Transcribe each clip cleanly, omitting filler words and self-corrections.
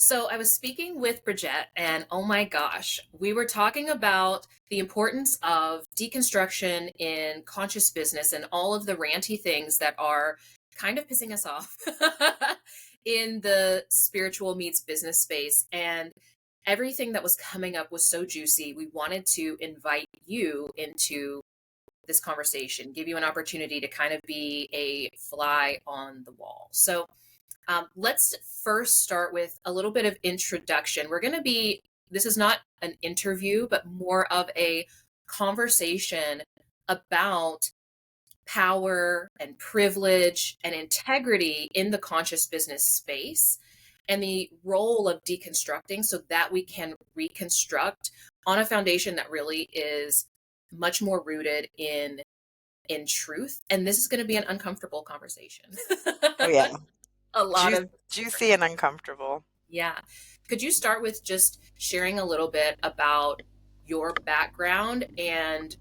So I was speaking with Brigette, and oh my gosh, we were talking about the importance of deconstruction in conscious business and all of the ranty things that are kind of pissing us off in the spiritual meets business space. And everything that was coming up was so juicy. We wanted to invite you into this conversation, give you an opportunity to kind of be a fly on the wall. So let's first start with a little bit of introduction. This is not an interview, but more of a conversation about power and privilege and integrity in the conscious business space and the role of deconstructing so that we can reconstruct on a foundation that really is much more rooted in truth. And this is going to be an uncomfortable conversation. Oh yeah, A lot of different. juicy and uncomfortable. Yeah. Could you start with just sharing a little bit about your background and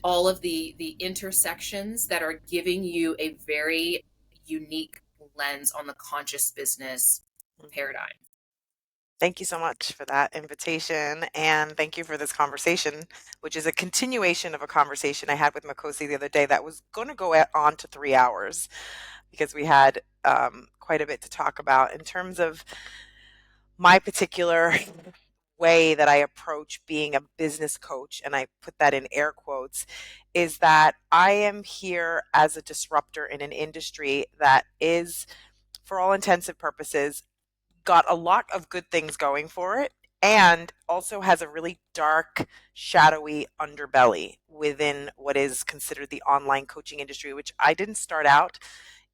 all of the intersections that are giving you a very unique lens on the conscious business Mhm. paradigm? Thank you so much for that invitation, and thank you for this conversation, which is a continuation of a conversation I had with Makhosi the other day that was going to go on to 3 hours because we had quite a bit to talk about in terms of my particular way that I approach being a business coach, and I put that in air quotes, is that I am here as a disruptor in an industry that is, for all intents and purposes, got a lot of good things going for it and also has a really dark, shadowy underbelly within what is considered the online coaching industry, which I didn't start out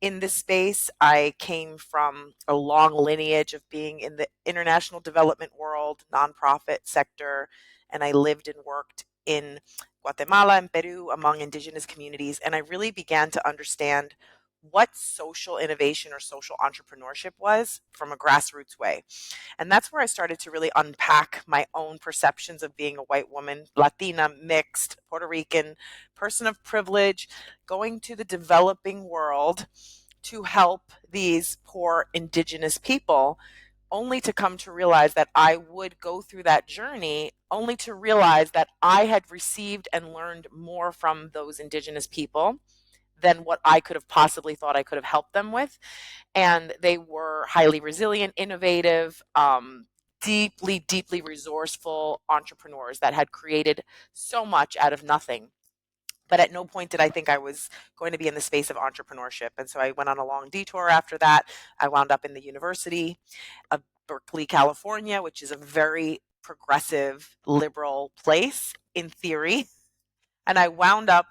in this space. I came from a long lineage of being in the international development world, nonprofit sector, and I lived and worked in Guatemala and Peru among indigenous communities. And I really began to understand what social innovation or social entrepreneurship was from a grassroots way. And that's where I started to really unpack my own perceptions of being a white woman, Latina, mixed, Puerto Rican, person of privilege, going to the developing world to help these poor indigenous people, only to come to realize that I would go through that journey, only to realize that I had received and learned more from those indigenous people than what I could have possibly thought I could have helped them with. And they were highly resilient, innovative, deeply, deeply resourceful entrepreneurs that had created so much out of nothing. But at no point did I think I was going to be in the space of entrepreneurship. And so I went on a long detour after that. I wound up in the University of Berkeley, California, which is a very progressive, liberal place in theory. And I wound up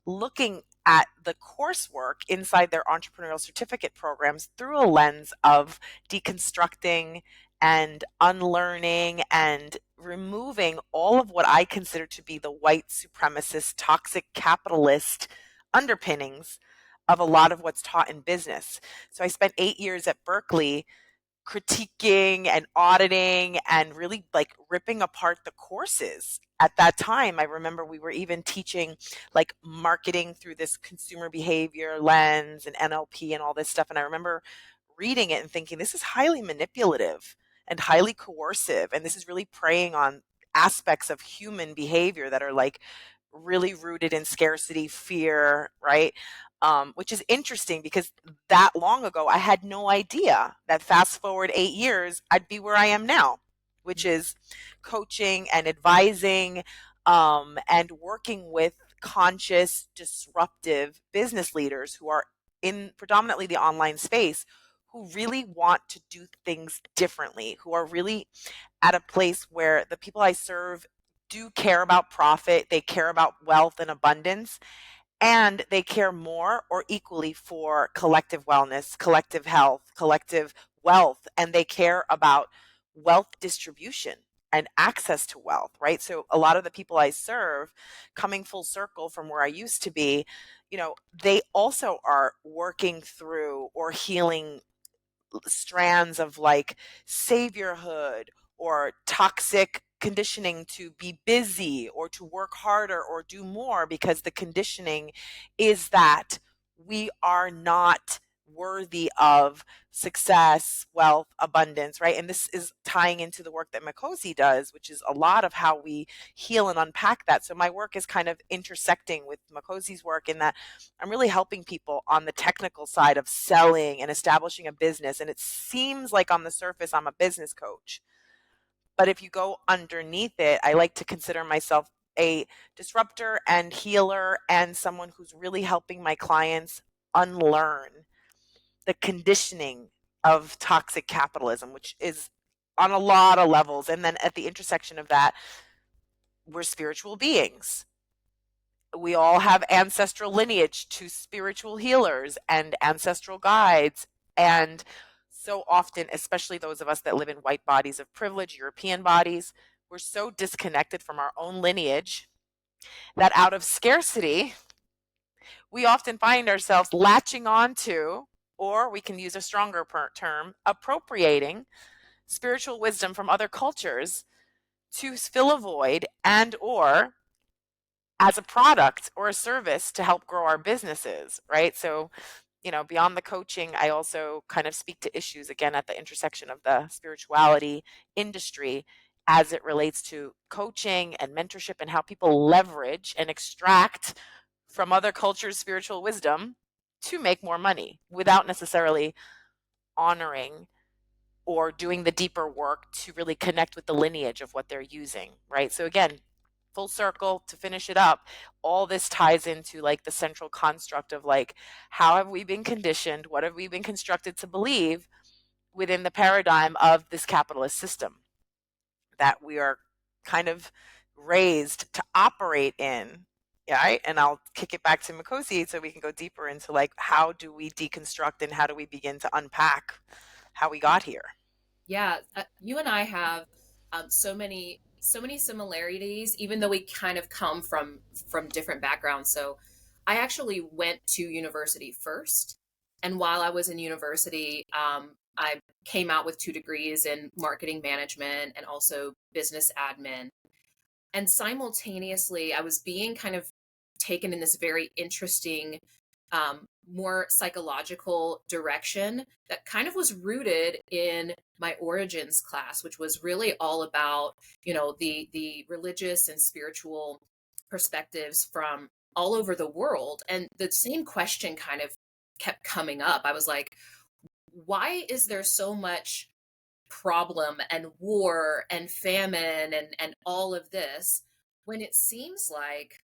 looking at the coursework inside their entrepreneurial certificate programs through a lens of deconstructing and unlearning and removing all of what I consider to be the white supremacist, toxic capitalist underpinnings of a lot of what's taught in business. So I spent 8 years at Berkeley critiquing and auditing and really like ripping apart the courses. At that time, I remember we were even teaching like marketing through this consumer behavior lens and NLP and all this stuff. And I remember reading it and thinking, this is highly manipulative and highly coercive. And this is really preying on aspects of human behavior that are like really rooted in scarcity, fear, right? Which is interesting because that long ago, I had no idea that fast forward 8 years, I'd be where I am now, which is coaching and advising and working with conscious, disruptive business leaders who are in predominantly the online space, who really want to do things differently, who are really at a place where the people I serve do care about profit, they care about wealth and abundance, and they care more or equally for collective wellness, collective health, collective wealth, and they care about wealth distribution and access to wealth, right? So a lot of the people I serve, coming full circle from where I used to be, they also are working through or healing strands of like saviorhood or toxic conditioning to be busy or to work harder or do more, because the conditioning is that we are not worthy of success, wealth, abundance, right? And this is tying into the work that Makhosi does, which is a lot of how we heal and unpack that. So my work is kind of intersecting with Makhosi's work in that I'm really helping people on the technical side of selling and establishing a business. And it seems like on the surface, I'm a business coach. But if you go underneath it, I like to consider myself a disruptor and healer and someone who's really helping my clients unlearn the conditioning of toxic capitalism, which is on a lot of levels. And then at the intersection of that, we're spiritual beings. We all have ancestral lineage to spiritual healers and ancestral guides. And so often, especially those of us that live in white bodies of privilege, European bodies, we're so disconnected from our own lineage that out of scarcity, we often find ourselves latching on to, or we can use a stronger term, appropriating spiritual wisdom from other cultures to fill a void and or as a product or a service to help grow our businesses, right? So, beyond the coaching, I also kind of speak to issues again at the intersection of the spirituality industry as it relates to coaching and mentorship and how people leverage and extract from other cultures' spiritual wisdom to make more money without necessarily honoring or doing the deeper work to really connect with the lineage of what they're using, right? So again, full circle to finish it up, all this ties into like the central construct of like, how have we been conditioned? What have we been constructed to believe within the paradigm of this capitalist system that we are kind of raised to operate in? Yeah, right? And I'll kick it back to Makhosi so we can go deeper into like, how do we deconstruct and how do we begin to unpack how we got here? Yeah, you and I have so many similarities, even though we kind of come from different backgrounds. So, I actually went to university first, and while I was in university, I came out with 2 degrees in marketing management and also business admin. And simultaneously, I was being kind of taken in this very interesting, more psychological direction that kind of was rooted in my origins class, which was really all about, the religious and spiritual perspectives from all over the world. And the same question kind of kept coming up. I was like, why is there so much problem and war and famine and all of this when it seems like,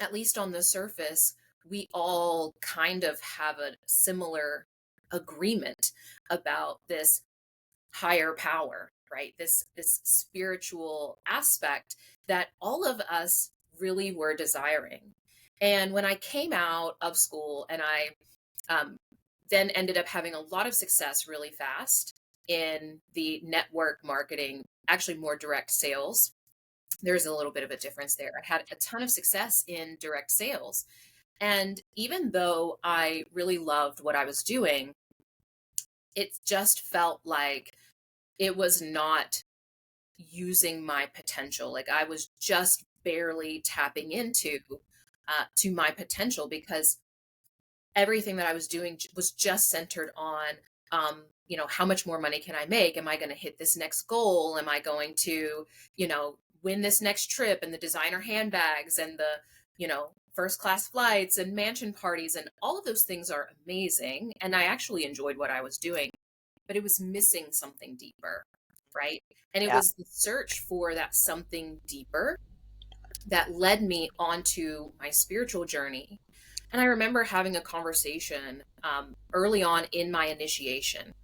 at least on the surface, we all kind of have a similar agreement about this higher power, right? This spiritual aspect that all of us really were desiring. And when I came out of school and I um, then ended up having a lot of success really fast in the network marketing, actually more direct sales. There's a little bit of a difference there. I had a ton of success in direct sales. And even though I really loved what I was doing, it just felt like it was not using my potential. Like I was just barely tapping into to my potential because everything that I was doing was just centered on, how much more money can I make? Am I going to hit this next goal? Am I going to, win this next trip and the designer handbags and the, first class flights and mansion parties and all of those things are amazing. And I actually enjoyed what I was doing, but it was missing something deeper, right? And it Yeah. was the search for that something deeper that led me onto my spiritual journey. And I remember having a conversation early on in my initiation.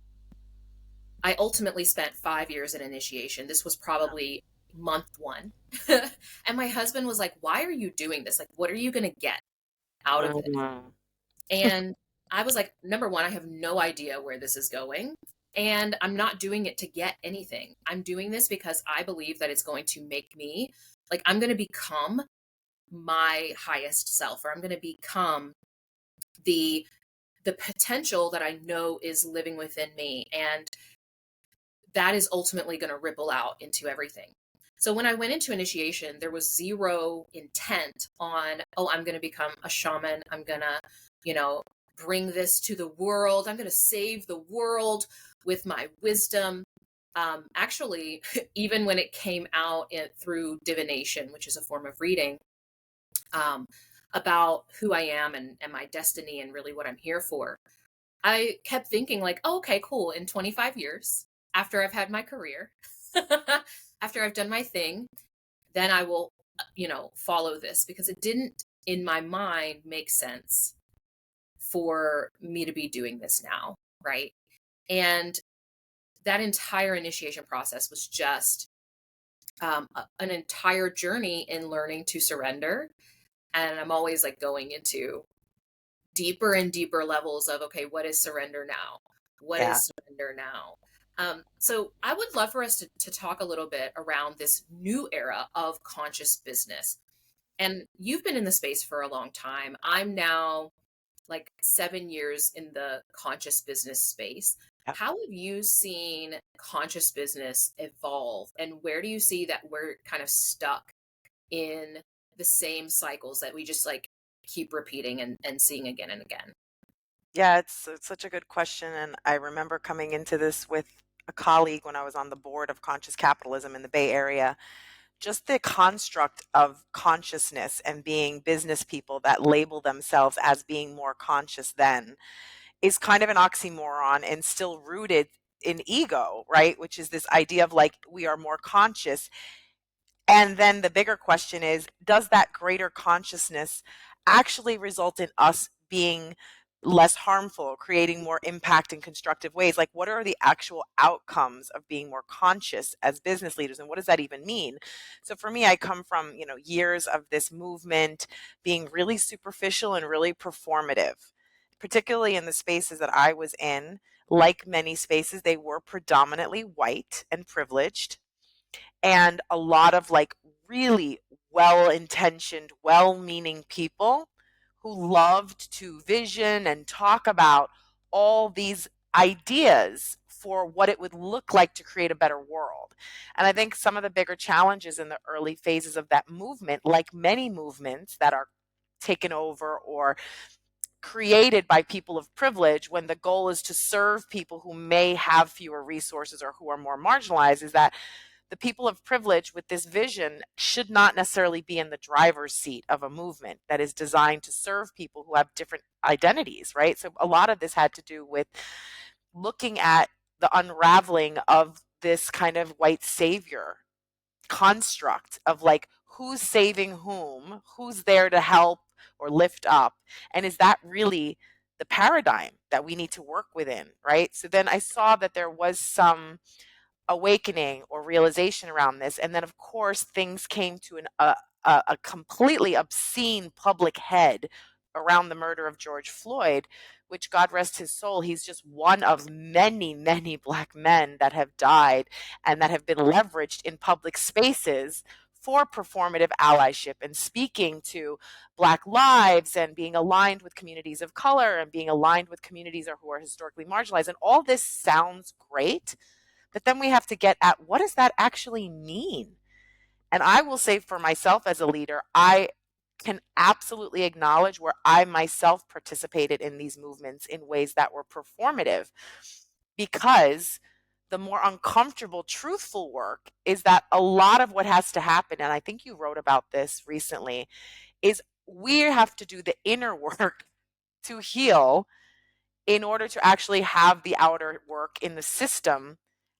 I ultimately spent 5 years in initiation. This was probably month one. And my husband was like, "Why are you doing this? Like, what are you going to get out of it?" Mhm. And I was like, number one, I have no idea where this is going. And I'm not doing it to get anything. I'm doing this because I believe that it's going to make me, like, I'm going to become my highest self, or I'm going to become the the potential that I know is living within me, and that is ultimately going to ripple out into everything. So when I went into initiation, there was zero intent on, oh, I'm going to become a shaman, I'm going to, you know bring this to the world. I'm going to save the world with my wisdom. Actually, even when it came out through divination, which is a form of reading, um, about who I am and my destiny and really what I'm here for, I kept thinking like, oh, okay, cool. In 25 years, after I've had my career, after I've done my thing, then I will, follow this, because it didn't, in my mind, make sense for me to be doing this now. Right. And that entire initiation process was just an entire journey in learning to surrender. And I'm always like going into deeper and deeper levels of, okay, what is surrender now? What Yeah. is surrender now? So I would love for us to talk a little bit around this new era of conscious business. And you've been in the space for a long time. I'm now like 7 years in the conscious business space. Yeah. How have you seen conscious business evolve? And where do you see that we're kind of stuck in the same cycles that we just like keep repeating and seeing again and again? Yeah, it's such a good question. And I remember coming into this with a colleague when I was on the board of conscious capitalism in the Bay Area. Just the construct of consciousness and being business people that label themselves as being more conscious than is kind of an oxymoron and still rooted in ego, right? Which is this idea of like we are more conscious. And then the bigger question is, does that greater consciousness actually result in us being less harmful, creating more impact in constructive ways? Like, what are the actual outcomes of being more conscious as business leaders? And what does that even mean? So for me, I come from, years of this movement being really superficial and really performative, particularly in the spaces that I was in. Like many spaces, they were predominantly white and privileged, and a lot of like really well-intentioned, well-meaning people who loved to vision and talk about all these ideas for what it would look like to create a better world. And I think some of the bigger challenges in the early phases of that movement, like many movements that are taken over or created by people of privilege when the goal is to serve people who may have fewer resources or who are more marginalized, is that the people of privilege with this vision should not necessarily be in the driver's seat of a movement that is designed to serve people who have different identities, right? So a lot of this had to do with looking at the unraveling of this kind of white savior construct of like who's saving whom, who's there to help or lift up, and is that really the paradigm that we need to work within, right? So then I saw that there was some awakening or realization around this. And then, of course, things came to a completely obscene public head around the murder of George Floyd, which, God rest his soul, he's just one of many, many Black men that have died and that have been leveraged in public spaces for performative allyship and speaking to Black lives and being aligned with communities of color and being aligned with communities who are historically marginalized. And all this sounds great, but then we have to get at what does that actually mean? And I will say for myself as a leader, I can absolutely acknowledge where I myself participated in these movements in ways that were performative, because the more uncomfortable, truthful work is that a lot of what has to happen, and I think you wrote about this recently, is we have to do the inner work to heal in order to actually have the outer work in the system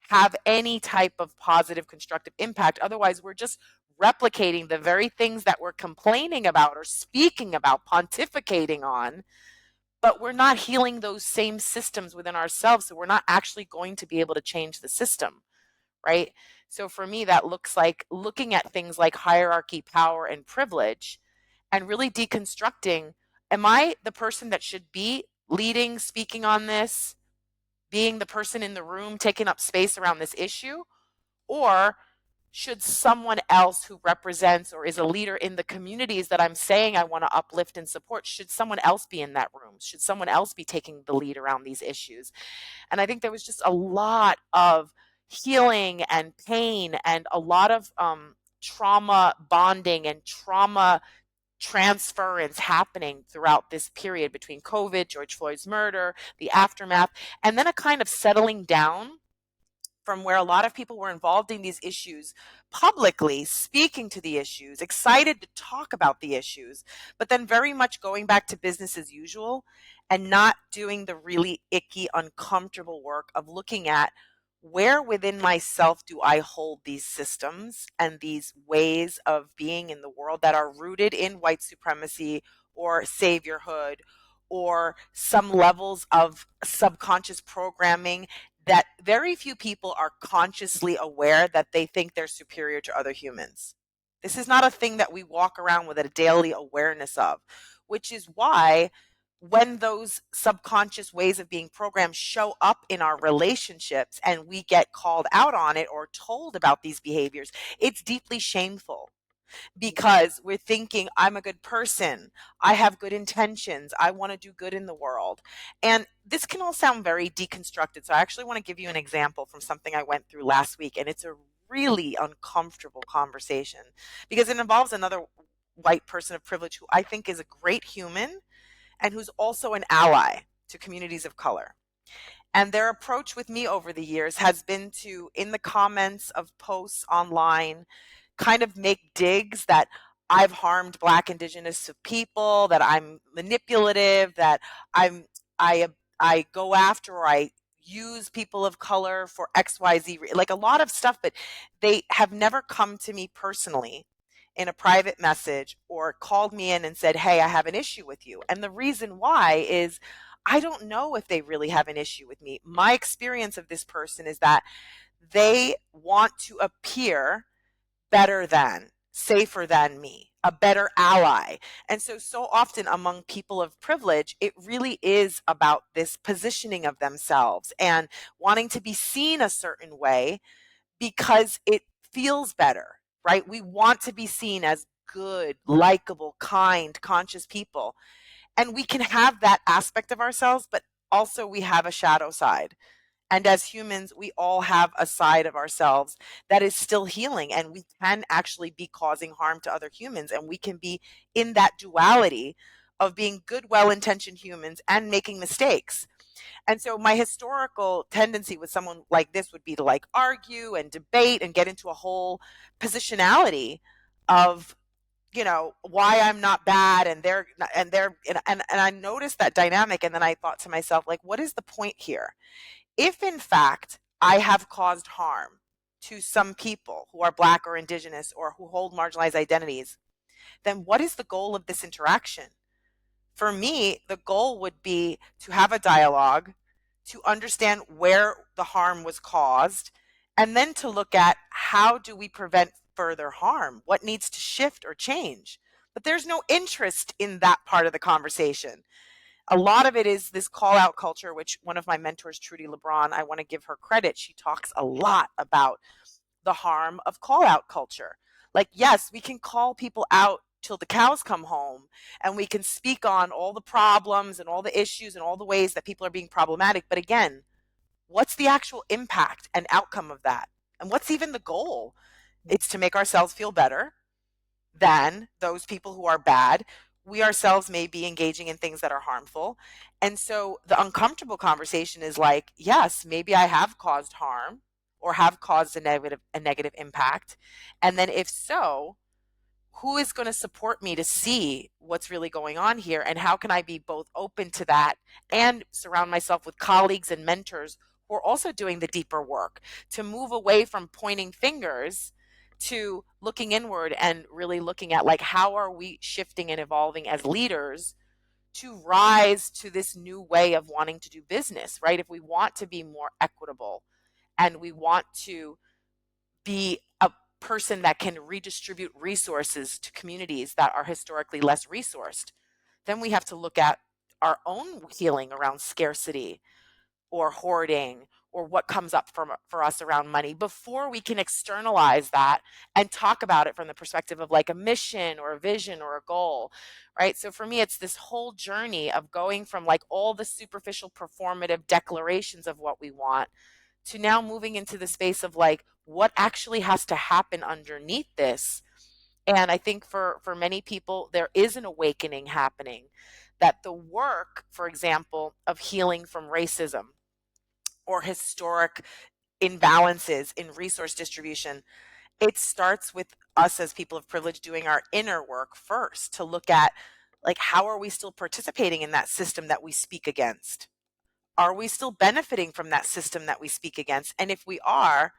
have any type of positive constructive impact. Otherwise, we're just replicating the very things that we're complaining about or speaking about, pontificating on, but we're not healing those same systems within ourselves. So we're not actually going to be able to change the system, right? So for me, that looks like looking at things like hierarchy, power, and privilege, and really deconstructing, am I the person that should be leading, speaking on this, being the person in the room, taking up space around this issue? Or should someone else who represents or is a leader in the communities that I'm saying I want to uplift and support, should someone else be in that room? Should someone else be taking the lead around these issues? And I think there was just a lot of healing and pain and a lot of trauma bonding and trauma transference happening throughout this period between COVID, George Floyd's murder, the aftermath, and then a kind of settling down from where a lot of people were involved in these issues publicly, speaking to the issues, excited to talk about the issues, but then very much going back to business as usual and not doing the really icky, uncomfortable work of looking at where within myself do I hold these systems and these ways of being in the world that are rooted in white supremacy or saviorhood or some levels of subconscious programming that very few people are consciously aware that they think they're superior to other humans. This is not a thing that we walk around with a daily awareness of, which is why when those subconscious ways of being programmed show up in our relationships and we get called out on it or told about these behaviors, it's deeply shameful because we're thinking, I'm a good person, I have good intentions, I want to do good in the world. And this can all sound very deconstructed. So I actually want to give you an example from something I went through last week. And it's a really uncomfortable conversation because it involves another white person of privilege who I think is a great human and who's also an ally to communities of color. And their approach with me over the years has been to, in the comments of posts online, kind of make digs that I've harmed Black, Indigenous people, that I'm manipulative, that I'm I I go after or I use people of color for XYZ, like a lot of stuff, but they have never come to me personally in a private message or called me in and said, "Hey, I have an issue with you." And the reason why is I don't know if they really have an issue with me. My experience of this person is that they want to appear better than, safer than me, a better ally. And so often among people of privilege, it really is about this positioning of themselves and wanting to be seen a certain way because it feels better, right? We want to be seen as good, likable, kind, conscious people. And we can have that aspect of ourselves, but also we have a shadow side. And as humans, we all have a side of ourselves that is still healing, and we can actually be causing harm to other humans. And we can be in that duality of being good, well intentioned humans and making mistakes. And so, my historical tendency with someone like this would be to like argue and debate and get into a whole positionality of, you know, why I'm not bad and and I noticed that dynamic, and then I thought to myself, like, what is the point here? If in fact I have caused harm to some people who are Black or Indigenous or who hold marginalized identities, then what is the goal of this interaction? For me, the goal would be to have a dialogue, to understand where the harm was caused, and then to look at how do we prevent further harm? What needs to shift or change? But there's no interest in that part of the conversation. A lot of it is this call out culture, which one of my mentors, Trudy LeBron, I want to give her credit. She talks a lot about the harm of call out culture. Like, yes, we can call people out till the cows come home and we can speak on all the problems and all the issues and all the ways that people are being problematic. But again, what's the actual impact and outcome of that? And what's even the goal? It's to make ourselves feel better than those people who are bad. We ourselves may be engaging in things that are harmful. And so the uncomfortable conversation is like, yes, maybe I have caused harm or have caused a negative impact. And then if so, who is going to support me to see what's really going on here? And how can I be both open to that and surround myself with colleagues and mentors who are also doing the deeper work to move away from pointing fingers to looking inward and really looking at, like, how are we shifting and evolving as leaders to rise to this new way of wanting to do business, right? If we want to be more equitable and we want to be a person that can redistribute resources to communities that are historically less resourced, then we have to look at our own healing around scarcity or hoarding or what comes up for us around money before we can externalize that and talk about it from the perspective of like a mission or a vision or a goal, right? So for me, it's this whole journey of going from like all the superficial performative declarations of what we want to now moving into the space of like what actually has to happen underneath this And I think for many people, there is an awakening happening, that the work, for example, of healing from racism or historic imbalances in resource distribution, it starts with us as people of privilege doing our inner work first, to look at, like, how are we still participating in that system that we speak against? Are we still benefiting from that system that we speak against? And if we are,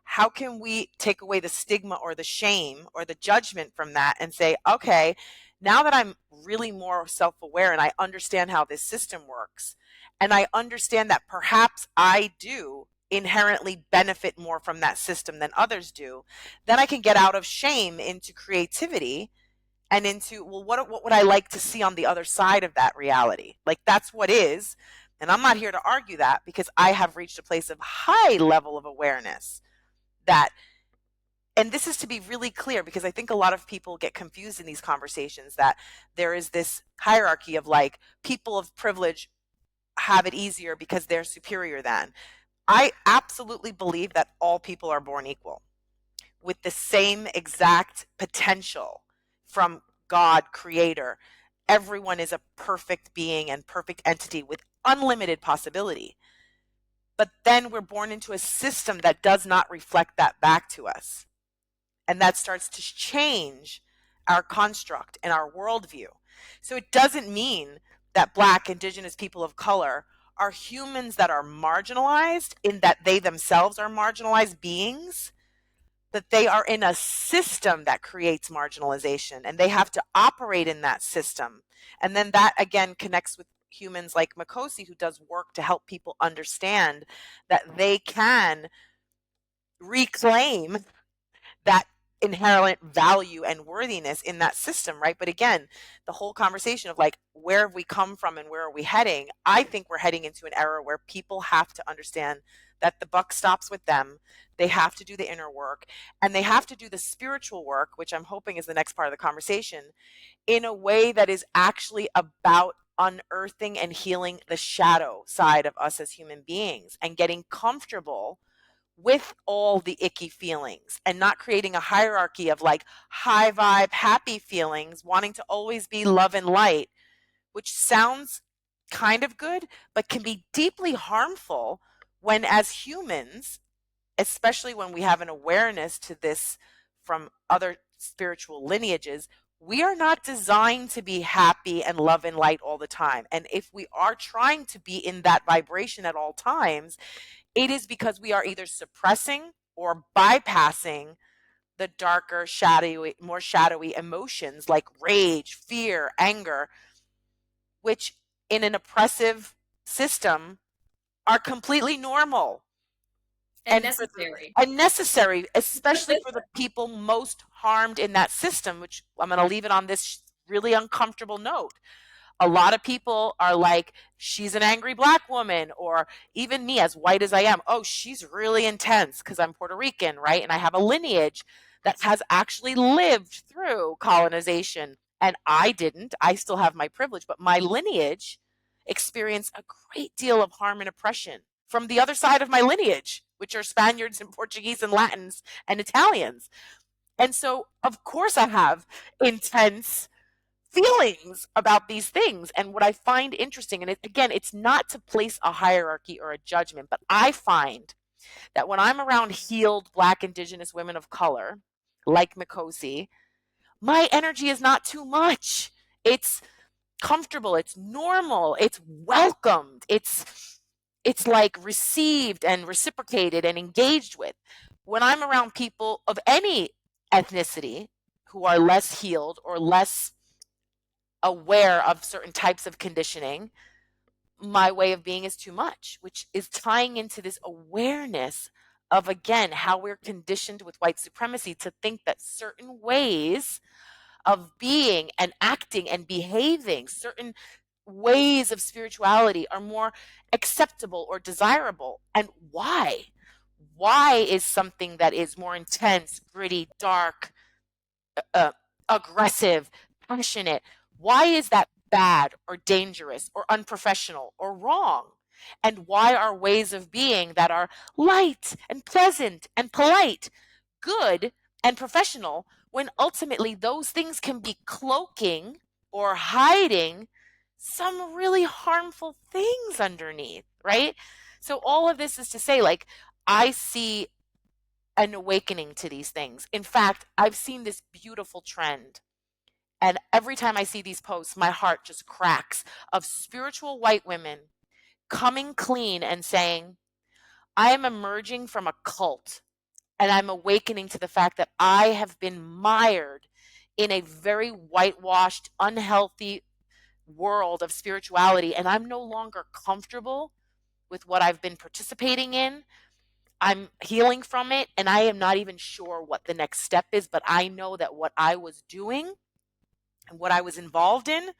how can we take away the stigma or the shame or the judgment from that and say, okay, now that I'm really more self-aware and I understand how this system works, and I understand that perhaps I do inherently benefit more from that system than others do, then I can get out of shame into creativity and into, well, what would I like to see on the other side of that reality? Like, that's what is. And I'm not here to argue that, because I have reached a place of high level of awareness that, and this is to be really clear, because I think a lot of people get confused in these conversations, that there is this hierarchy of, like, people of privilege have it easier because they're superior than. I absolutely believe that all people are born equal with the same exact potential from God, creator. Everyone is a perfect being and perfect entity with unlimited possibility. But then we're born into a system that does not reflect that back to us. And that starts to change our construct and our worldview. So it doesn't mean that Black, Indigenous, people of color are humans that are marginalized, in that they themselves are marginalized beings, that they are in a system that creates marginalization, and they have to operate in that system. And then that again connects with humans like Makhosi, who does work to help people understand that they can reclaim that inherent value and worthiness in that system, right? But again, the whole conversation of, like, where have we come from and where are we heading? I think we're heading into an era where people have to understand that the buck stops with them. They have to do the inner work, and they have to do the spiritual work, which I'm hoping is the next part of the conversation, in a way that is actually about unearthing and healing the shadow side of us as human beings, and getting comfortable with all the icky feelings, and not creating a hierarchy of, like, high vibe, happy feelings, wanting to always be love and light, which sounds kind of good, but can be deeply harmful when, as humans, especially when we have an awareness to this from other spiritual lineages, we are not designed to be happy and love and light all the time. And if we are trying to be in that vibration at all times, it is because we are either suppressing or bypassing the darker, shadowy, more shadowy emotions like rage, fear, anger, which in an oppressive system are completely normal and necessary. and necessary, especially for the people most harmed in that system, which I'm going to leave it on this really uncomfortable note. A lot of people are like, she's an angry Black woman, or even me, as white as I am, oh, she's really intense because I'm Puerto Rican, right? And I have a lineage that has actually lived through colonization. And I didn't. I still have my privilege, but my lineage experienced a great deal of harm and oppression from the other side of my lineage, which are Spaniards and Portuguese and Latins and Italians. And so, of course, I have intense feelings about these things. And what I find interesting, and again, it's not to place a hierarchy or a judgment, but I find that when I'm around healed Black, Indigenous women of color, like Makhosi, my energy is not too much. It's comfortable, it's normal, it's welcomed, it's like received and reciprocated and engaged with. When I'm around people of any ethnicity who are less healed or less aware of certain types of conditioning, my way of being is too much, which is tying into this awareness of, again, how we're conditioned with white supremacy to think that certain ways of being and acting and behaving, certain ways of spirituality are more acceptable or desirable. And why? Why is something that is more intense, gritty, dark, uh, aggressive, passionate, why is that bad or dangerous or unprofessional or wrong? And why are ways of being that are light and pleasant and polite good and professional when ultimately those things can be cloaking or hiding some really harmful things underneath, right? So all of this is to say, like, I see an awakening to these things. In fact, I've seen this beautiful trend. And every time I see these posts, my heart just cracks of spiritual white women coming clean and saying, I am emerging from a cult and I'm awakening to the fact that I have been mired in a very whitewashed, unhealthy world of spirituality, and I'm no longer comfortable with what I've been participating in. I'm healing from it, and I am not even sure what the next step is, but I know that what I was doing and what I was involved in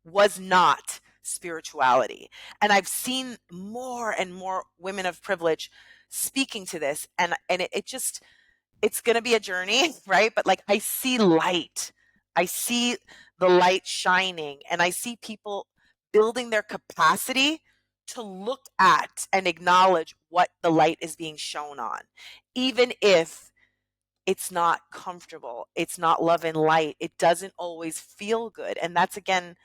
was not spirituality. And I've seen more and more women of privilege speaking to this, and it just, it's going to be a journey, right? But like, I see light. I see the light shining, and I see people building their capacity to look at and acknowledge what the light is being shown on, even if it's not comfortable, it's not love and light, it doesn't always feel good. And that's, again,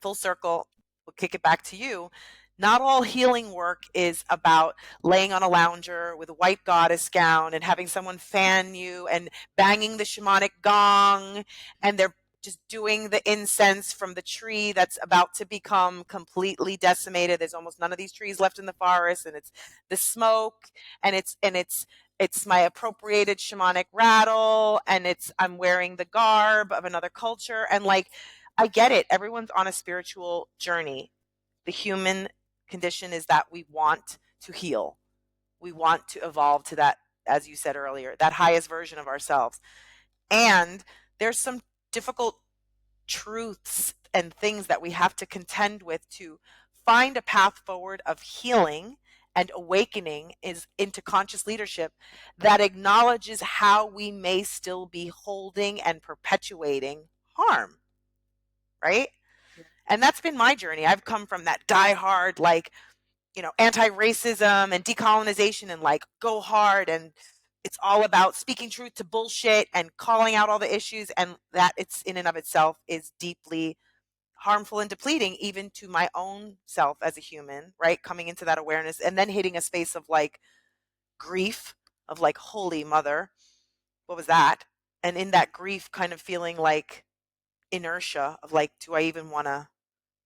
full circle, we'll kick it back to you. Not all healing work is about laying on a lounger with a white goddess gown and having someone fan you and banging the shamanic gong, and they're just doing the incense from the tree that's about to become completely decimated. There's almost none of these trees left in the forest, and it's the smoke, and it's my appropriated shamanic rattle, and it's, I'm wearing the garb of another culture, and like, I get it. Everyone's on a spiritual journey. The human condition is that we want to heal. We want to evolve to that, as you said earlier, that highest version of ourselves. And there's some difficult truths and things that we have to contend with to find a path forward of healing and awakening is into conscious leadership that acknowledges how we may still be holding and perpetuating harm, right? And that's been my journey. I've come from that diehard, like, anti-racism and decolonization, and like, go hard, and it's all about speaking truth to bullshit and calling out all the issues, and that, it's in and of itself is deeply harmful and depleting, even to my own self as a human, right? Coming into that awareness and then hitting a space of like grief, of like, holy mother, what was that? And in that grief, kind of feeling like inertia of like, do I even want to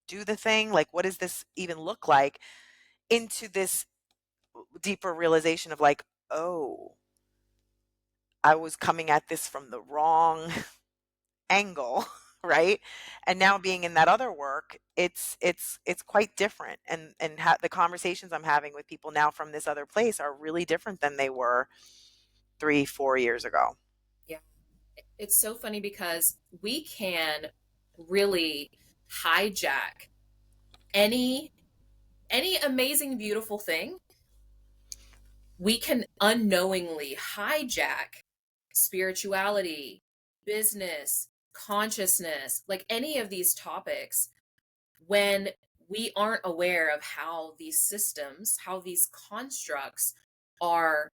do the thing? Like, what does this even look like? Into this deeper realization of like, oh, I was coming at this from the wrong angle, right? And now being in that other work, it's quite different, and the conversations I'm having with people now from this other place are really different than they were 3-4 years ago. Yeah. It's so funny because we can really hijack any amazing beautiful thing. We can unknowingly hijack spirituality, business, consciousness, like any of these topics, when we aren't aware of how these systems, how these constructs are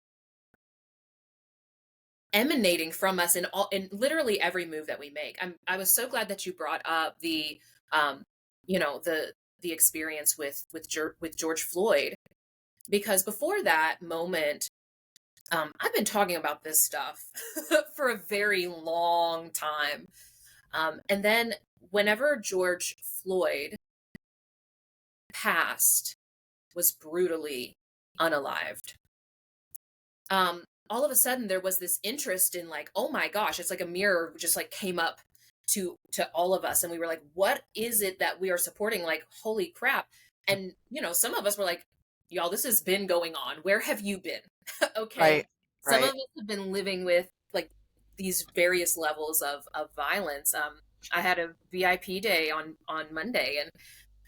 emanating from us in literally every move that we make. I was so glad that you brought up the um the experience with George Floyd, because before that moment, I've been talking about this stuff for a very long time. And then whenever George Floyd passed, was brutally unalived, all of a sudden there was this interest in, like, oh my gosh, it's like a mirror just like came up to all of us, and we were like, what is it that we are supporting? Like, holy crap. And some of us were like, y'all, this has been going on, where have you been? Okay. Right, Some of right. us have been living with like these various levels of violence. I had a VIP day on Monday and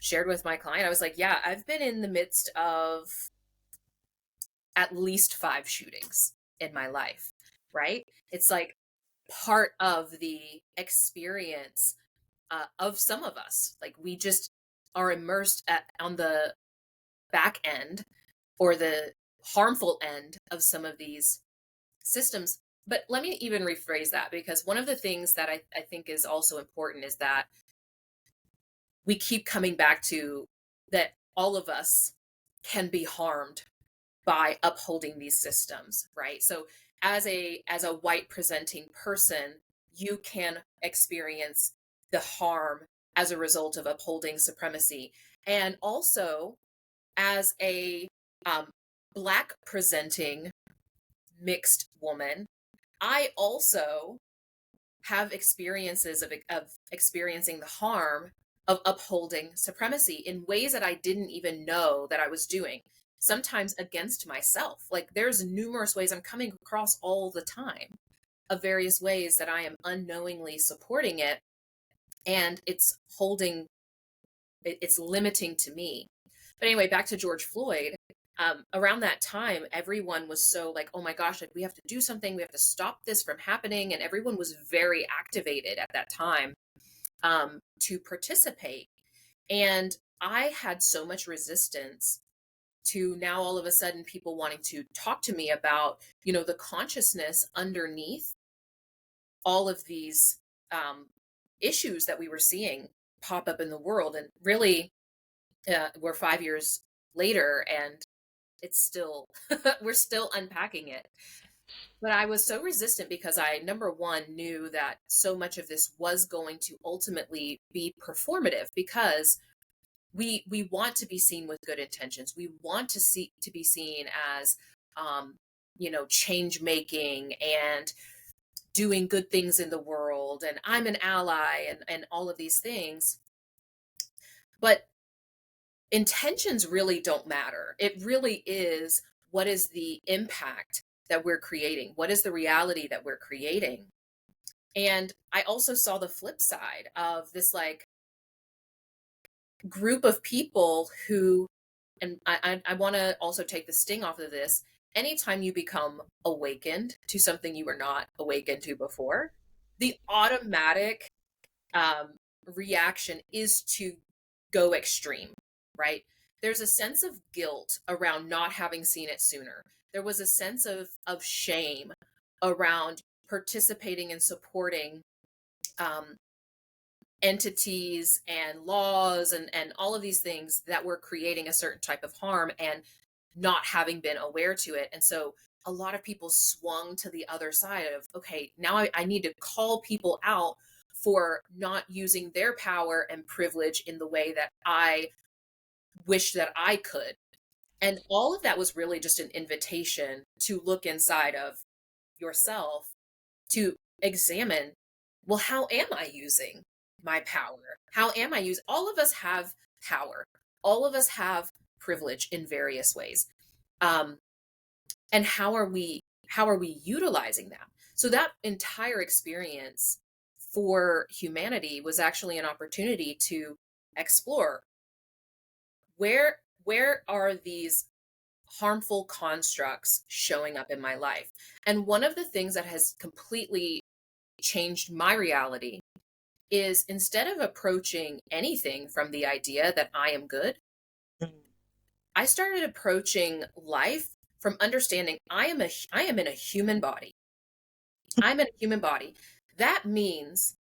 shared with my client. I was like, yeah, I've been in the midst of at least 5 shootings in my life, right? It's like part of the experience of some of us. Like, we just are immersed on the back end or the harmful end of some of these systems. But let me even rephrase that, because one of the things that I think is also important is that we keep coming back to that all of us can be harmed by upholding these systems, right? So as a white presenting person, you can experience the harm as a result of upholding supremacy. And also as a um, black presenting mixed woman, I also have experiences of experiencing the harm of upholding supremacy in ways that I didn't even know that I was doing, sometimes against myself. Like there's numerous ways I'm coming across all the time of various ways that I am unknowingly supporting it, and it's limiting to me. But anyway, back to George Floyd. Around that time, everyone was so like, oh my gosh, like we have to do something, we have to stop this from happening. And everyone was very activated at that time to participate. And I had so much resistance to now all of a sudden people wanting to talk to me about, the consciousness underneath all of these um, issues that we were seeing pop up in the world. And really, we're 5 years later, and it's still we're still unpacking it. But I was so resistant because I, number one, knew that so much of this was going to ultimately be performative, because we want to be seen with good intentions. We want to be seen as change making and doing good things in the world, and I'm an ally, and all of these things. But intentions really don't matter. It really is, what is the impact that we're creating? What is the reality that we're creating? And I also saw the flip side of this, like, group of people who, and I want to also take the sting off of this. Anytime you become awakened to something you were not awakened to before, the automatic um, reaction is to go extreme, right? There's a sense of guilt around not having seen it sooner. There was a sense of shame around participating and supporting um, entities and laws and all of these things that were creating a certain type of harm, and not having been aware to it. And so a lot of people swung to the other side of, okay, now I need to call people out for not using their power and privilege in the way that I wish that I could. And all of that was really just an invitation to look inside of yourself, to examine, well, how am I using my power? How am I using? All of us have power. All of us have privilege in various ways. Um, and how are we utilizing that? So that entire experience for humanity was actually an opportunity to explore, where are these harmful constructs showing up in my life. And one of the things that has completely changed my reality is, instead of approaching anything from the idea that I am good, Mm. I started approaching life from understanding I am in a human body. I'm in a human body. That means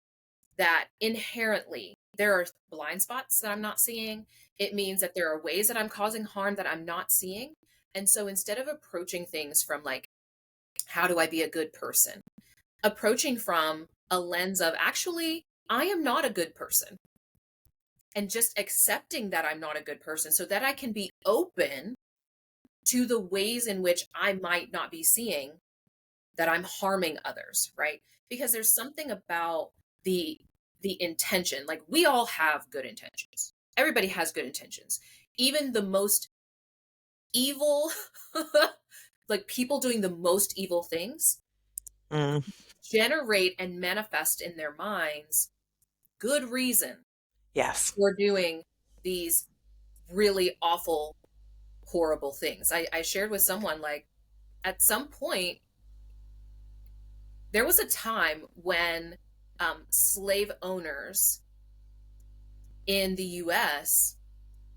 that inherently there are blind spots that I'm not seeing. It means that there are ways that I'm causing harm that I'm not seeing. And so instead of approaching things from, like, how do I be a good person? Approaching from a lens of, actually, I am not a good person. And just accepting that I'm not a good person so that I can be open to the ways in which I might not be seeing that I'm harming others, right? Because there's something about the intention. Like, we all have good intentions. Everybody has good intentions. Even the most evil, like people doing the most evil things, Mm. generate and manifest in their minds good reason Yes. for doing these really awful, horrible things. I shared with someone, like, at some point, there was a time when slave owners in the US,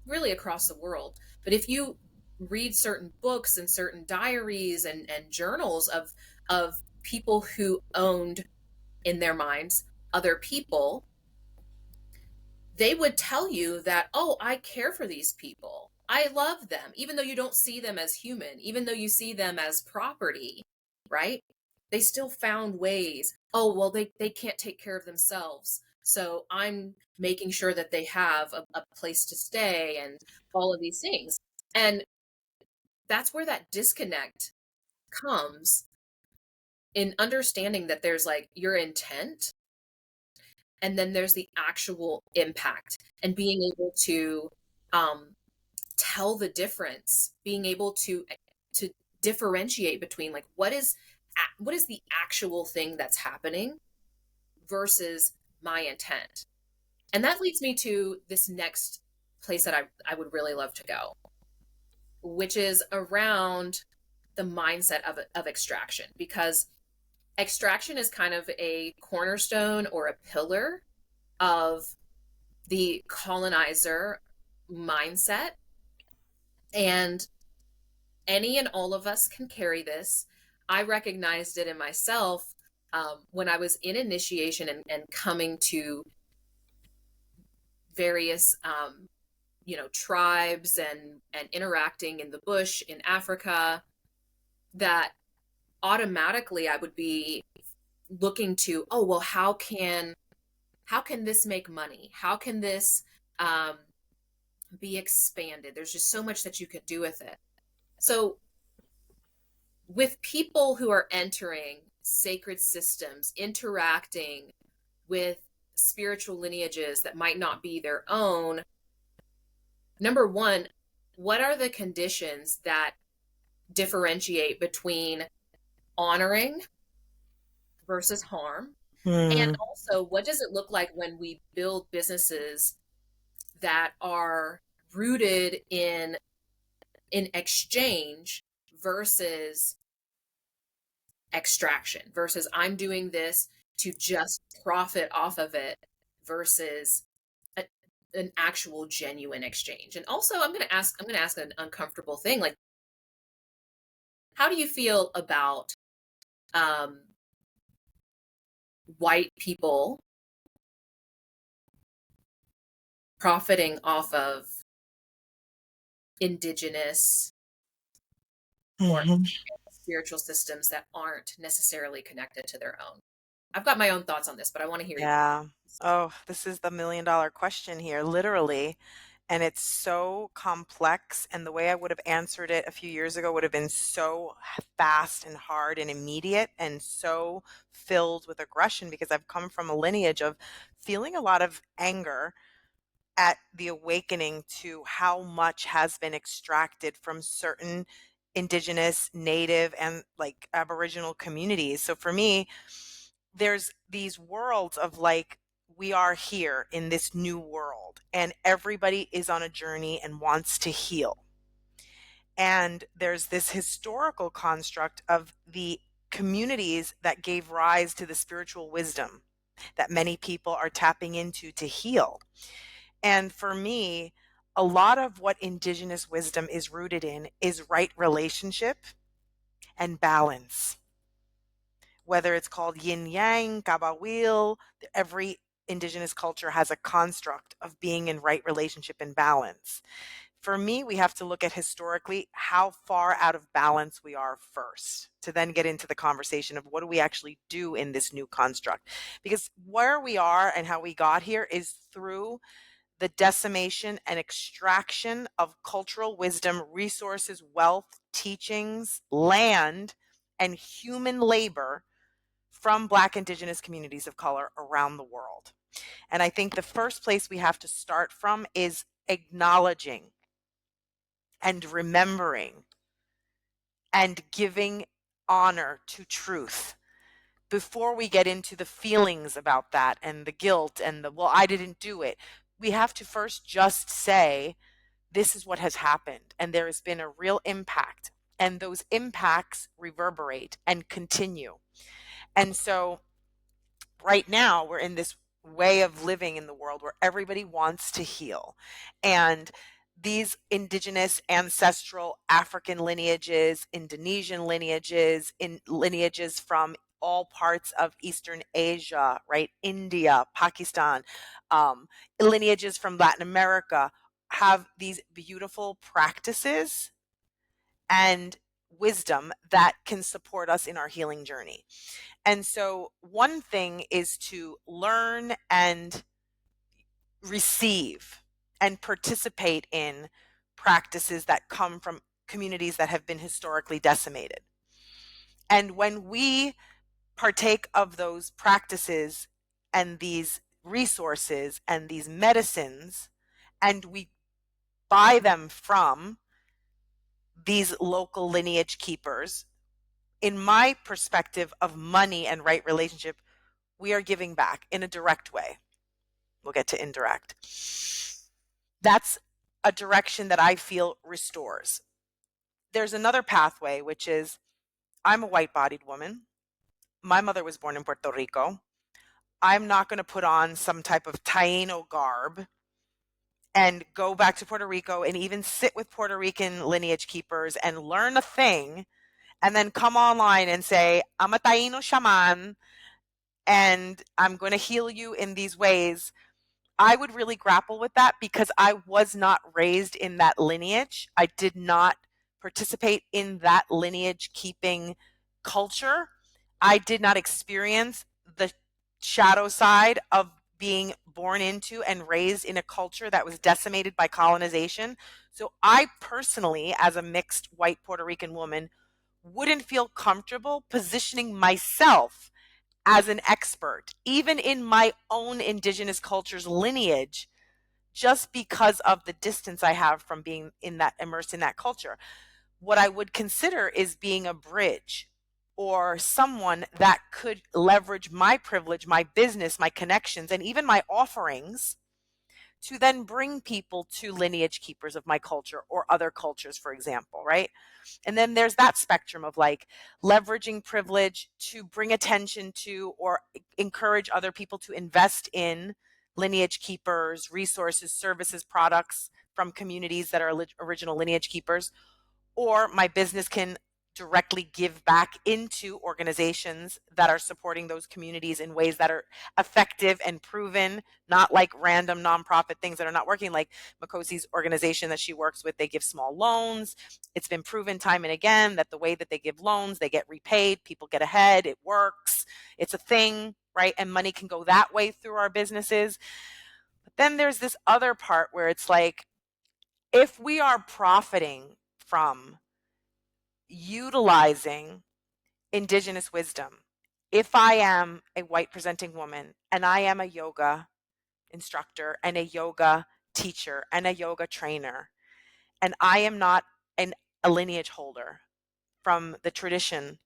really across the world, but if you read certain books and certain diaries and journals of people who owned, in their minds, other people, they would tell you that, oh, I care for these people. I love them, even though you don't see them as human, even though you see them as property, right? They still found ways. Oh, well, they can't take care of themselves. So I'm making sure that they have a place to stay and all of these things. And that's where that disconnect comes in understanding that there's like your intent and then there's the actual impact and being able to um, tell the difference, being able to differentiate between like what is the actual thing that's happening versus my intent. And that leads me to this next place that I would really love to go, which is around the mindset of extraction, because extraction is kind of a cornerstone or a pillar of the colonizer mindset. And any and all of us can carry this. I recognized it in myself when I was in initiation and coming to various, tribes and interacting in the bush in Africa, that automatically I would be looking to, oh, well, how can this make money? How can this um, be expanded? There's just so much that you could do with it. So with people who are entering sacred systems, interacting with spiritual lineages that might not be their own, number one, what are the conditions that differentiate between honoring versus harm? And Hmm. also, what does it look like when we build businesses that are rooted in exchange versus extraction, versus I'm doing this to just profit off of it versus a, an actual genuine exchange? And also, I'm going to ask an uncomfortable thing, like, how do you feel about um, white people profiting off of indigenous or Mhm. spiritual systems that aren't necessarily connected to their own? I've got my own thoughts on this, but I want to hear your. Yeah. Oh, this is the $1 million question here, literally. And it's so complex. And the way I would have answered it a few years ago would have been so fast and hard and immediate and so filled with aggression, because I've come from a lineage of feeling a lot of anger at the awakening to how much has been extracted from certain indigenous, native, and like Aboriginal communities. So for me, there's these worlds of like, we are here in this new world and everybody is on a journey and wants to heal. And there's this historical construct of the communities that gave rise to the spiritual wisdom that many people are tapping into to heal. And for me, a lot of what indigenous wisdom is rooted in is right relationship and balance. Whether it's called yin yang, kabawil, every indigenous culture has a construct of being in right relationship and balance. For me, we have to look at historically how far out of balance we are first, to then get into the conversation of what do we actually do in this new construct. Because where we are and how we got here is through the decimation and extraction of cultural wisdom, resources, wealth, teachings, land, and human labor from Black, Indigenous communities of color around the world. And I think the first place we have to start from is acknowledging and remembering and giving honor to truth before we get into the feelings about that and the guilt and the, well, I didn't do it. We have to first just say, this is what has happened, and there has been a real impact, and those impacts reverberate and continue. And so right now we're in this way of living in the world where everybody wants to heal, and these indigenous ancestral African lineages, Indonesian lineages, in lineages from all parts of Eastern Asia, right? India, Pakistan, lineages from Latin America have these beautiful practices and wisdom that can support us in our healing journey. And so one thing is to learn and receive and participate in practices that come from communities that have been historically decimated. And when we partake of those practices and these resources and these medicines, and we buy them from these local lineage keepers, in my perspective of money and right relationship, we are giving back in a direct way. We'll get to indirect. That's a direction that I feel restores. There's another pathway, which is I'm a white-bodied woman. My mother was born in Puerto Rico. I'm not going to put on some type of Taino garb and go back to Puerto Rico and even sit with Puerto Rican lineage keepers and learn a thing and then come online and say, I'm a Taino shaman and I'm going to heal you in these ways. I would really grapple with that because I was not raised in that lineage. I did not participate in that lineage keeping culture. I did not experience the shadow side of being born into and raised in a culture that was decimated by colonization. So I personally, as a mixed white Puerto Rican woman, wouldn't feel comfortable positioning myself as an expert, even in my own indigenous culture's lineage, just because of the distance I have from being in that immersed in that culture. What I would consider is being a bridge or someone that could leverage my privilege, my business, my connections, and even my offerings to then bring people to lineage keepers of my culture or other cultures, for example, right? And then there's that spectrum of like leveraging privilege to bring attention to or encourage other people to invest in lineage keepers, resources, services, products from communities that are original lineage keepers, or my business can directly give back into organizations that are supporting those communities in ways that are effective and proven, not like random nonprofit things that are not working. Like Makhosi's organization that she works with, they give small loans. It's been proven time and again that the way that they give loans, they get repaid, people get ahead, it works, it's a thing, right? And money can go that way through our businesses. But then there's this other part where it's like, if we are profiting from utilizing indigenous wisdom, if I am a white presenting woman and I am a yoga instructor and a yoga teacher and a yoga trainer, and I am not a lineage holder from the tradition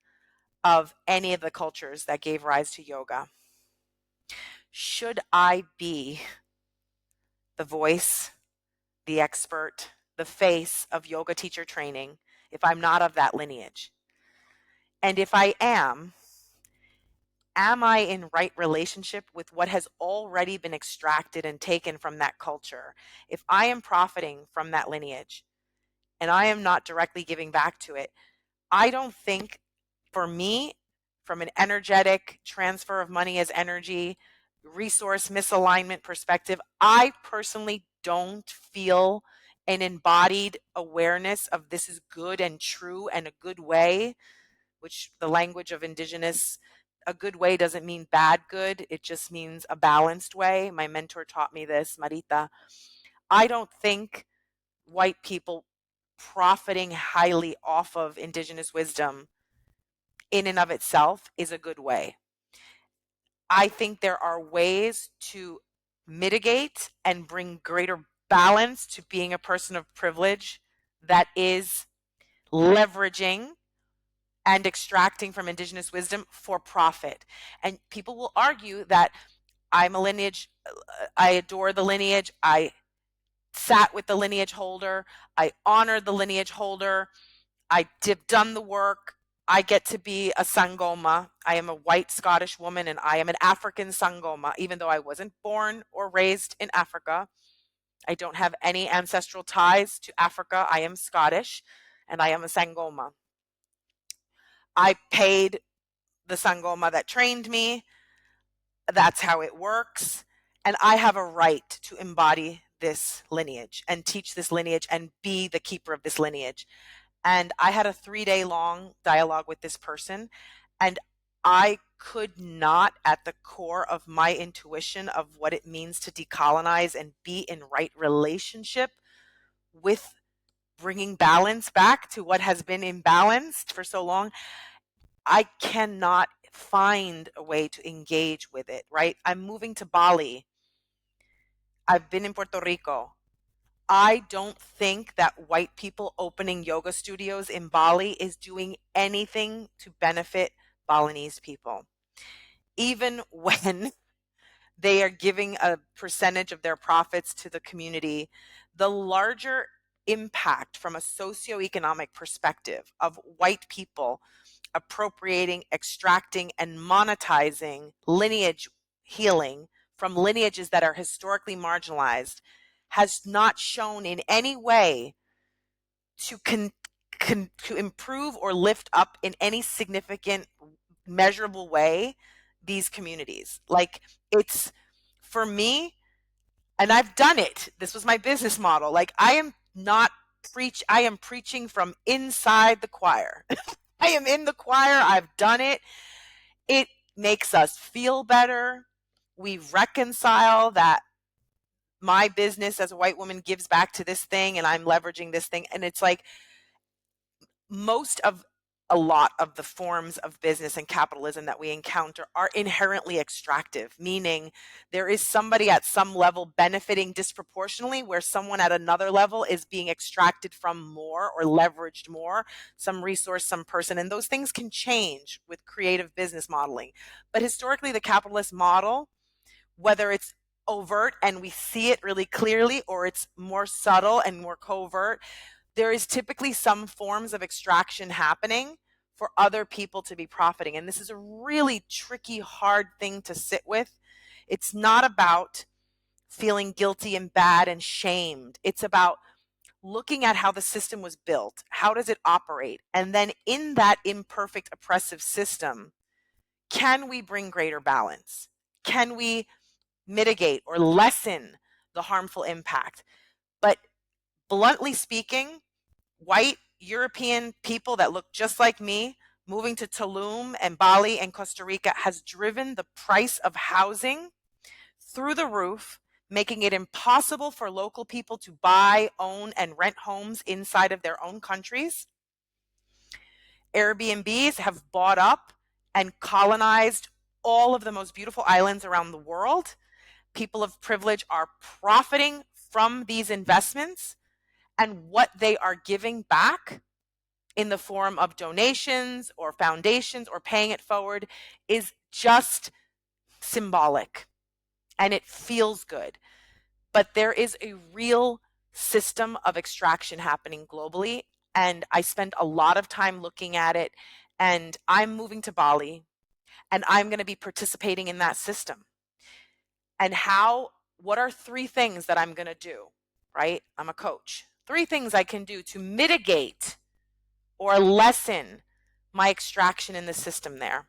of any of the cultures that gave rise to yoga, should I be the voice, the expert, the face of yoga teacher training if I'm not of that lineage? And if I am I in right relationship with what has already been extracted and taken from that culture? If I am profiting from that lineage and I am not directly giving back to it, I don't think, for me, from an energetic transfer of money as energy, resource misalignment perspective, I personally don't feel an embodied awareness of this is good and true and a good way, which the language of indigenous, a good way doesn't mean bad good. It just means a balanced way. My mentor taught me this, Marita. I don't think white people profiting highly off of indigenous wisdom in and of itself is a good way. I think there are ways to mitigate and bring greater balance to being a person of privilege that is leveraging and extracting from indigenous wisdom for profit. And people will argue that I'm a lineage, I adore the lineage, I sat with the lineage holder, I honor the lineage holder, I've done the work, I get to be a Sangoma. I am a white Scottish woman and I am an African Sangoma, even though I wasn't born or raised in Africa. I don't have any ancestral ties to Africa. I am Scottish and I am a Sangoma. I paid the Sangoma that trained me. That's how it works. And I have a right to embody this lineage and teach this lineage and be the keeper of this lineage. And I had a 3-day long dialogue with this person, and I could not, at the core of my intuition of what it means to decolonize and be in right relationship with bringing balance back to what has been imbalanced for so long, I cannot find a way to engage with it, right? I'm moving to Bali. I've been in Puerto Rico. I don't think that white people opening yoga studios in Bali is doing anything to benefit Balinese people. Even when they are giving a percentage of their profits to the community, the larger impact from a socioeconomic perspective of white people appropriating, extracting, and monetizing lineage healing from lineages that are historically marginalized has not shown in any way to to improve or lift up in any significant, measurable way these communities. Like, it's, for me, and I've done it. This was my business model. Like, I am not I am preaching from inside the choir. I am in the choir. I've done it. It makes us feel better. We reconcile that my business as a white woman gives back to this thing and I'm leveraging this thing. And it's like, a lot of the forms of business and capitalism that we encounter are inherently extractive, meaning there is somebody at some level benefiting disproportionately where someone at another level is being extracted from more or leveraged more, some resource, some person. And those things can change with creative business modeling. But historically, the capitalist model, whether it's overt and we see it really clearly or it's more subtle and more covert, there is typically some forms of extraction happening for other people to be profiting. And this is a really tricky, hard thing to sit with. It's not about feeling guilty and bad and shamed. It's about looking at how the system was built. How does it operate? And then in that imperfect, oppressive system, can we bring greater balance? Can we mitigate or lessen the harmful impact? But bluntly speaking, white European people that look just like me moving to Tulum and Bali and Costa Rica has driven the price of housing through the roof, making it impossible for local people to buy, own, and rent homes inside of their own countries. Airbnbs have bought up and colonized all of the most beautiful islands around the world. People of privilege are profiting from these investments, and what they are giving back in the form of donations or foundations or paying it forward is just symbolic, and it feels good. But there is a real system of extraction happening globally, and I spend a lot of time looking at it, and I'm moving to Bali, and I'm going to be participating in that system. And what are 3 things that I'm going to do, right? I'm a coach. 3 things I can do to mitigate or lessen my extraction in the system there.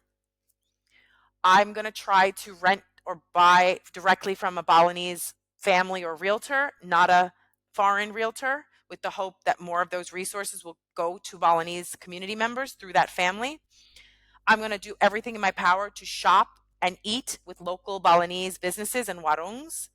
I'm going to try to rent or buy directly from a Balinese family or realtor, not a foreign realtor, with the hope that more of those resources will go to Balinese community members through that family. I'm going to do everything in my power to shop and eat with local Balinese businesses and warungs.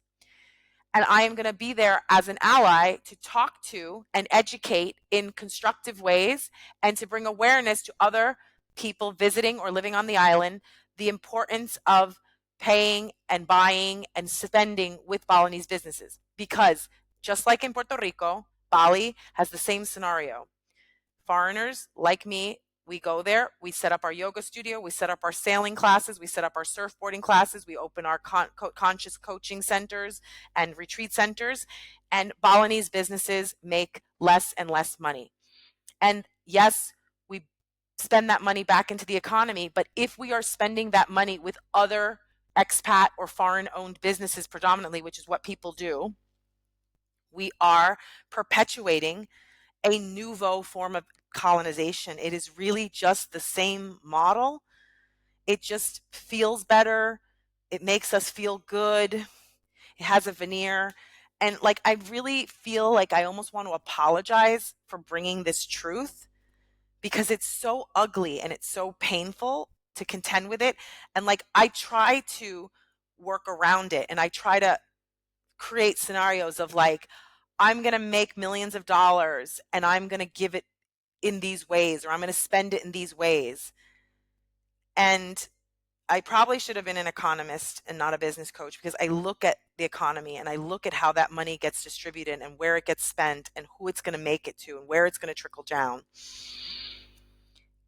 And I am going to be there as an ally to talk to and educate in constructive ways and to bring awareness to other people visiting or living on the island the importance of paying and buying and spending with Balinese businesses. Because just like in Puerto Rico, Bali has the same scenario. Foreigners like me, we go there, we set up our yoga studio, we set up our sailing classes, we set up our surfboarding classes, we open our conscious coaching centers and retreat centers, and Balinese businesses make less and less money. And yes, we spend that money back into the economy, but if we are spending that money with other expat or foreign owned businesses predominantly, which is what people do, we are perpetuating a nouveau form of colonization. It is really just the same model It just feels better. It makes us feel good. It has a veneer. And like, I really feel like I almost want to apologize for bringing this truth because it's so ugly and it's so painful to contend with it. And like, I try to work around it and I try to create scenarios of like, I'm going to make millions of dollars and I'm going to give it in these ways, or I'm going to spend it in these ways. And I probably should have been an economist and not a business coach, because I look at the economy and I look at how that money gets distributed and where it gets spent and who it's going to make it to and where it's going to trickle down.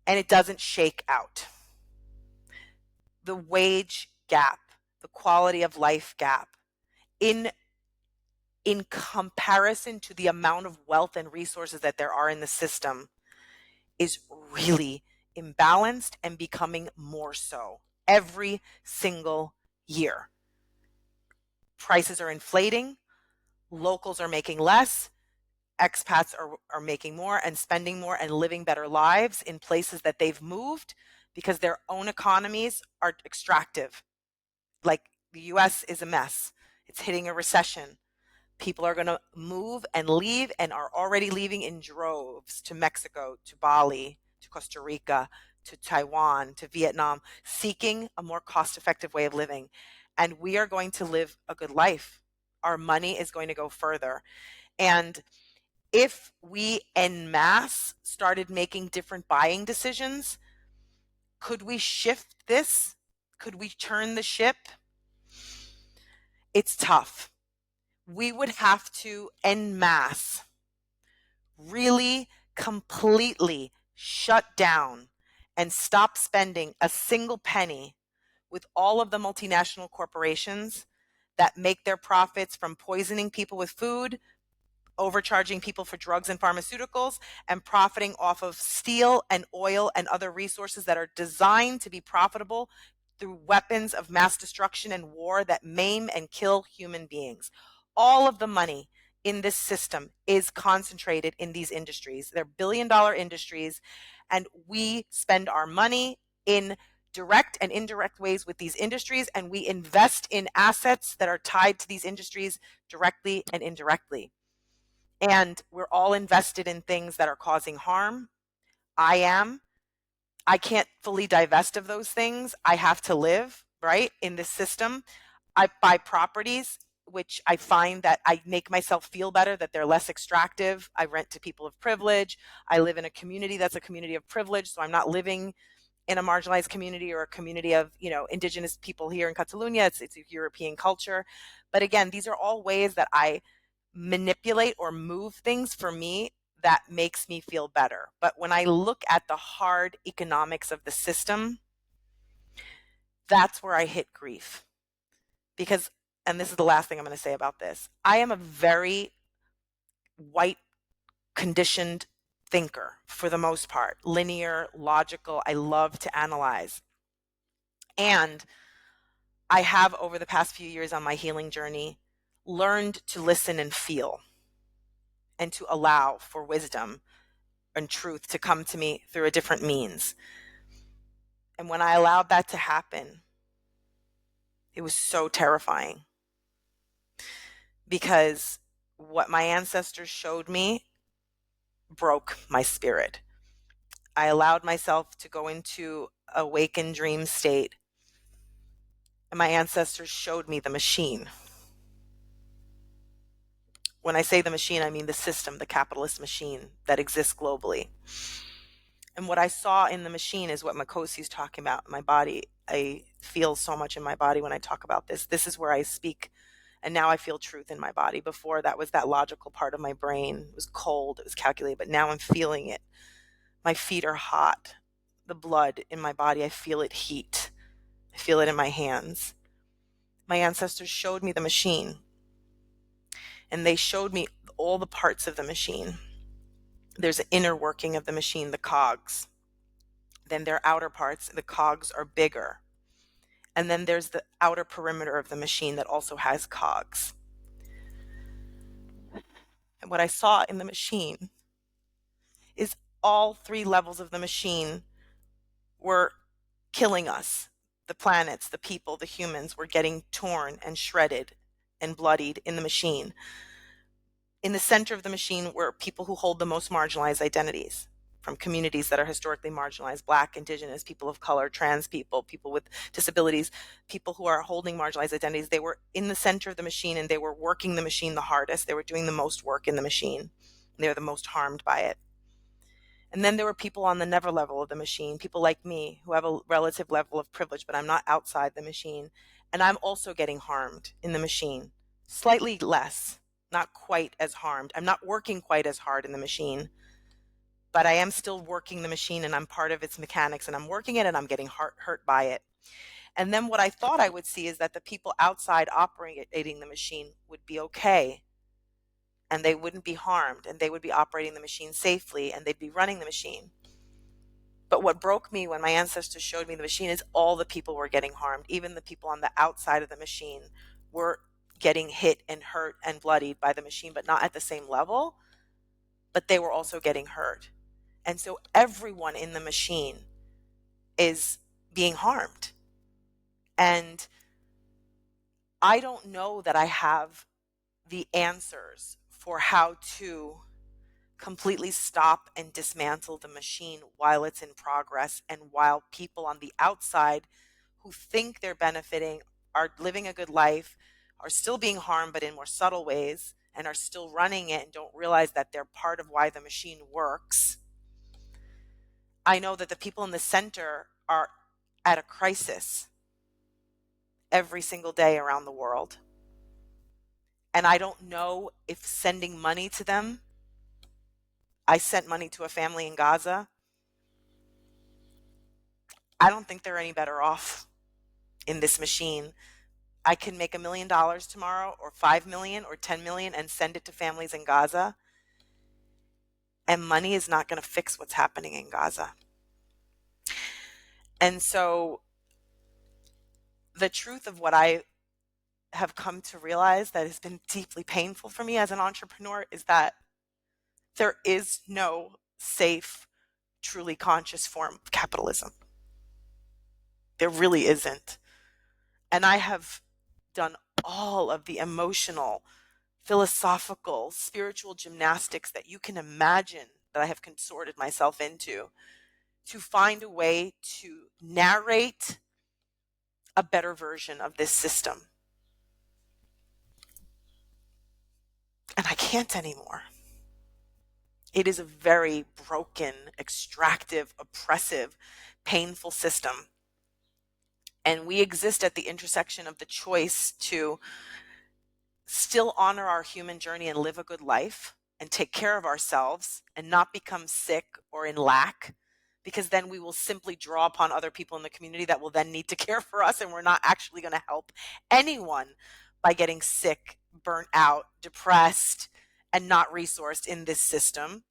And it doesn't shake out. The wage gap, the quality of life gap, in comparison to the amount of wealth and resources that there are in the system, is really imbalanced and becoming more so every single year. Prices are inflating, locals are making less, expats are making more and spending more and living better lives in places that they've moved because their own economies are extractive. Like the US is a mess. It's hitting a recession. People are going to move and leave and are already leaving in droves to Mexico, to Bali, to Costa Rica, to Taiwan, to Vietnam, seeking a more cost-effective way of living. And we are going to live a good life. Our money is going to go further. And if we en masse started making different buying decisions, could we shift this? Could we turn the ship? It's tough. We would have to en masse really completely shut down and stop spending a single penny with all of the multinational corporations that make their profits from poisoning people with food, overcharging people for drugs and pharmaceuticals, and profiting off of steel and oil and other resources that are designed to be profitable through weapons of mass destruction and war that maim and kill human beings. All of the money in this system is concentrated in these industries. They're billion-dollar industries, and we spend our money in direct and indirect ways with these industries, and we invest in assets that are tied to these industries directly and indirectly. And we're all invested in things that are causing harm. I can't fully divest of those things. I have to live, right, in this system. I buy properties, which I find that I make myself feel better, that they're less extractive. I rent to people of privilege. I live in a community that's a community of privilege, so I'm not living in a marginalized community or a community of, indigenous people here in Catalonia. It's a European culture. But again, these are all ways that I manipulate or move things for me that makes me feel better. But when I look at the hard economics of the system, that's where I hit grief. Because, and this is the last thing I'm going to say about this, I am a very white conditioned thinker for the most part, linear, logical. I love to analyze. And I have, over the past few years on my healing journey, learned to listen and feel and to allow for wisdom and truth to come to me through a different means. And when I allowed that to happen, it was so terrifying, because what my ancestors showed me broke my spirit. I allowed myself to go into a awakened dream state, and my ancestors showed me the machine. When I say the machine, I mean the system, the capitalist machine that exists globally. And what I saw in the machine is what Makhosi's talking about in my body. I feel so much in my body when I talk about this. This is where I speak. And now I feel truth in my body. Before, that was that logical part of my brain. It was cold, it was calculated, but now I'm feeling it. My feet are hot. The blood in my body, I feel it heat. I feel it in my hands. My ancestors showed me the machine, and they showed me all the parts of the machine. There's an inner working of the machine, the cogs. Then their outer parts, the cogs are bigger. And then there's the outer perimeter of the machine that also has cogs. And what I saw in the machine is all three levels of the machine were killing us. The planets, the people, the humans were getting torn and shredded and bloodied in the machine. In the center of the machine were people who hold the most marginalized identities from communities that are historically marginalized: Black, Indigenous, people of color, trans people, people with disabilities, people who are holding marginalized identities. They were in the center of the machine, and they were working the machine the hardest. They were doing the most work in the machine. They were the most harmed by it. And then there were people on the never level of the machine, people like me who have a relative level of privilege, but I'm not outside the machine. And I'm also getting harmed in the machine, slightly less, not quite as harmed. I'm not working quite as hard in the machine, but I am still working the machine, and I'm part of its mechanics, and I'm working it, and I'm getting hurt by it. And then what I thought I would see is that the people outside operating the machine would be okay, and they wouldn't be harmed, and they would be operating the machine safely, and they'd be running the machine. But what broke me when my ancestors showed me the machine is all the people were getting harmed. Even the people on the outside of the machine were getting hit and hurt and bloodied by the machine, but not at the same level, but they were also getting hurt. And so everyone in the machine is being harmed. And I don't know that I have the answers for how to completely stop and dismantle the machine while it's in progress, and while people on the outside who think they're benefiting, are living a good life, are still being harmed but in more subtle ways, and are still running it and don't realize that they're part of why the machine works. I know that the people in the center are at a crisis every single day around the world. And I don't know if sending money to them, I sent money to a family in Gaza. I don't think they're any better off in this machine. I can make $1 million tomorrow, or 5 million, or 10 million, and send it to families in Gaza. And money is not going to fix what's happening in Gaza. And so the truth of what I have come to realize that has been deeply painful for me as an entrepreneur is that there is no safe, truly conscious form of capitalism. There really isn't. And I have done all of the emotional, philosophical, spiritual gymnastics that you can imagine that I have consorted myself into to find a way to narrate a better version of this system. And I can't anymore. It is a very broken, extractive, oppressive, painful system. And we exist at the intersection of the choice to still honor our human journey and live a good life and take care of ourselves and not become sick or in lack, because then we will simply draw upon other people in the community that will then need to care for us, and we're not actually going to help anyone by getting sick, burnt out, depressed, and not resourced in this system,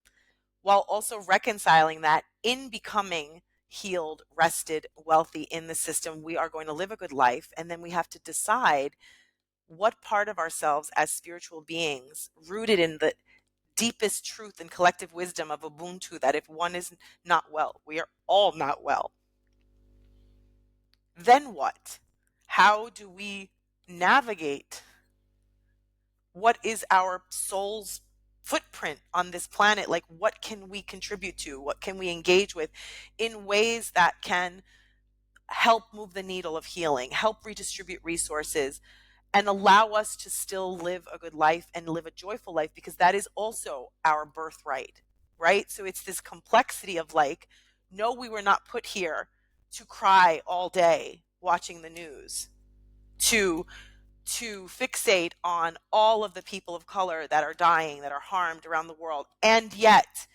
while also reconciling that in becoming healed, rested, wealthy in the system, we are going to live a good life. And then we have to decide what part of ourselves as spiritual beings, rooted in the deepest truth and collective wisdom of Ubuntu, that if one is not well, we are all not well. Then what? How do we navigate? What is our soul's footprint on this planet? Like, what can we contribute to? What can we engage with in ways that can help move the needle of healing, help redistribute resources, and allow us to still live a good life and live a joyful life, because that is also our birthright, right? So it's this complexity of like, no, we were not put here to cry all day watching the news, to fixate on all of the people of color that are dying, that are harmed around the world. And yet,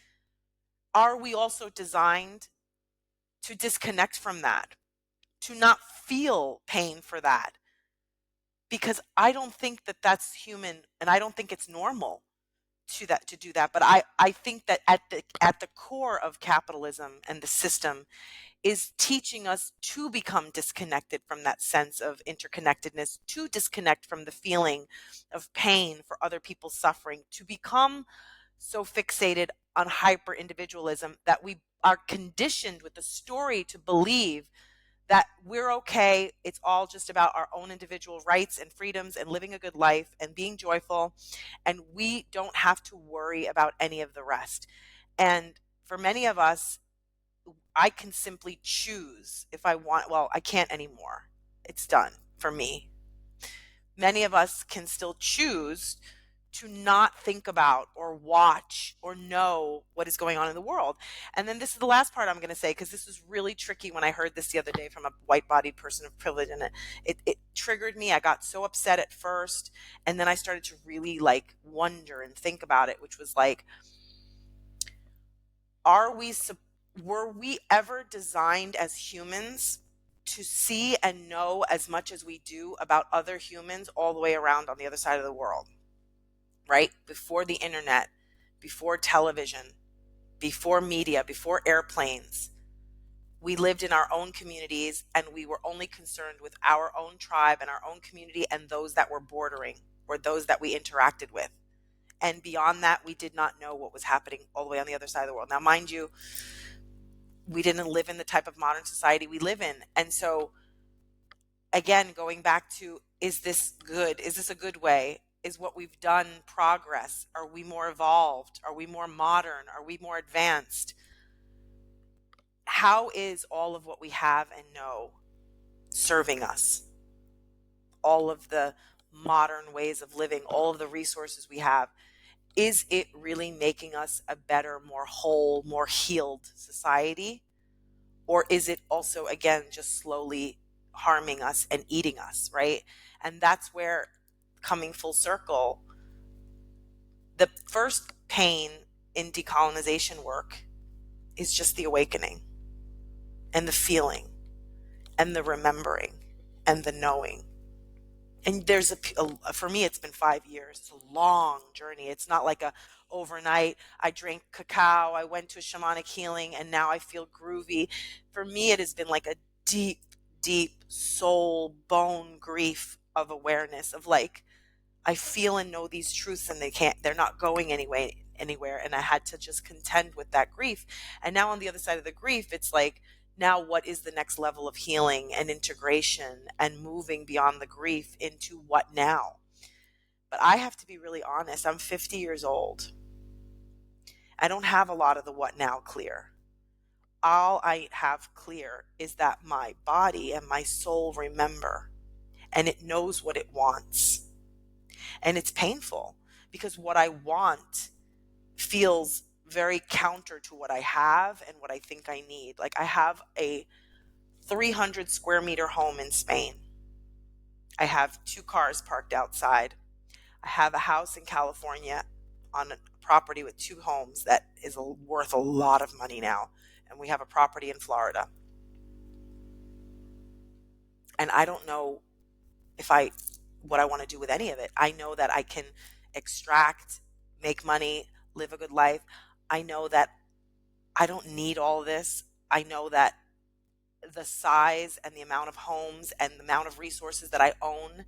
are we also designed to disconnect from that, to not feel pain for that? Because I don't think that that's human, and I don't think it's normal to do that. But I think that at the core of capitalism and the system is teaching us to become disconnected from that sense of interconnectedness, to disconnect from the feeling of pain for other people's suffering, to become so fixated on hyper individualism that we are conditioned with the story to believe that we're okay. It's all just about our own individual rights and freedoms and living a good life and being joyful. And we don't have to worry about any of the rest. And for many of us, I can simply choose if I want. Well, I can't anymore. It's done for me. Many of us can still choose to not think about or watch or know what is going on in the world. And then this is the last part I'm going to say, because this was really tricky when I heard this the other day from a white-bodied person of privilege, and it triggered me. I got so upset at first, and then I started to really like wonder and think about it, which was like, were we ever designed as humans to see and know as much as we do about other humans all the way around on the other side of the world? Right? Before the internet, before television, before media, before airplanes, we lived in our own communities and we were only concerned with our own tribe and our own community and those that were bordering or those that we interacted with. And beyond that, we did not know what was happening all the way on the other side of the world. Now, mind you, we didn't live in the type of modern society we live in. And so, again, going back to, is this good? Is this a good way? Is what we've done progress? Are we more evolved? Are we more modern? Are we more advanced? How is all of what we have and know serving us? All of the modern ways of living, all of the resources we have, is it really making us a better, more whole, more healed society? Or is it also, again, just slowly harming us and eating us, right? And that's where, coming full circle, the first pain in decolonization work is just the awakening and the feeling and the remembering and the knowing. And there's for me, it's been 5 years. It's a long journey. It's not like a overnight, I drank cacao, I went to a shamanic healing, and now I feel groovy. For me, it has been like a deep, deep soul bone grief of awareness of like, I feel and know these truths and they're not going anywhere. And I had to just contend with that grief. And now on the other side of the grief, it's like, now what is the next level of healing and integration and moving beyond the grief into what now? But I have to be really honest. I'm 50 years old. I don't have a lot of the what now clear. All I have clear is that my body and my soul remember, and it knows what it wants. And it's painful because what I want feels very counter to what I have and what I think I need. Like, I have a 300 square meter home in Spain. I have 2 cars parked outside. I have a house in California on a property with 2 homes that is worth a lot of money now. And we have a property in Florida. And I don't know what I want to do with any of it. I know that I can extract, make money, live a good life. I know that I don't need all this. I know that the size and the amount of homes and the amount of resources that I own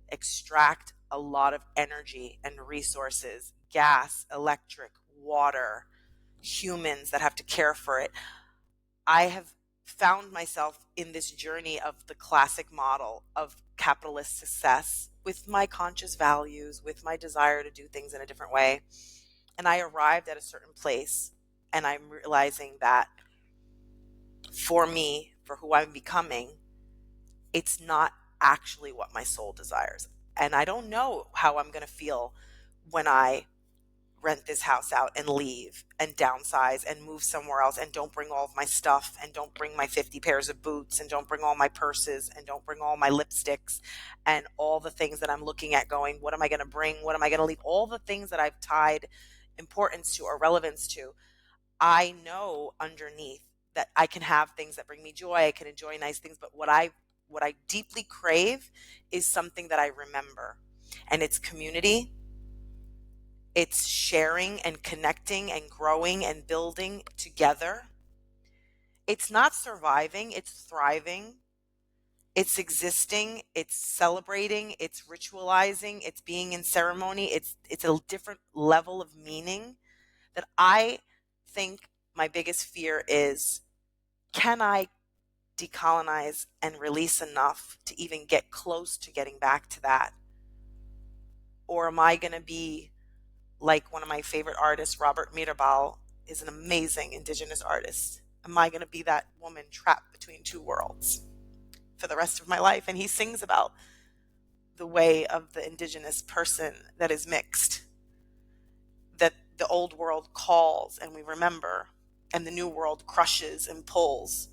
extract a lot of energy and resources, gas, electric, water, humans that have to care for it. I have found myself in this journey of the classic model of capitalist success with my conscious values, with my desire to do things in a different way. And I arrived at a certain place, and I'm realizing that for me, for who I'm becoming, it's not actually what my soul desires. And I don't know how I'm going to feel when I rent this house out and leave and downsize and move somewhere else and don't bring all of my stuff and don't bring my 50 pairs of boots and don't bring all my purses and don't bring all my lipsticks and all the things that I'm looking at going, what am I going to bring? What am I going to leave? All the things that I've tied importance to or relevance to. I know underneath that I can have things that bring me joy. I can enjoy nice things, but what I deeply crave is something that I remember, and it's community. It's sharing and connecting and growing and building together. It's not surviving, it's thriving. It's existing, it's celebrating, it's ritualizing, it's being in ceremony. It's a different level of meaning that I think my biggest fear is, can I decolonize and release enough to even get close to getting back to that? Or am I going to be like one of my favorite artists, Robert Mirabal, is an amazing indigenous artist. Am I going to be that woman trapped between two worlds for the rest of my life? And he sings about the way of the indigenous person that is mixed, that the old world calls and we remember, and the new world crushes and pulls.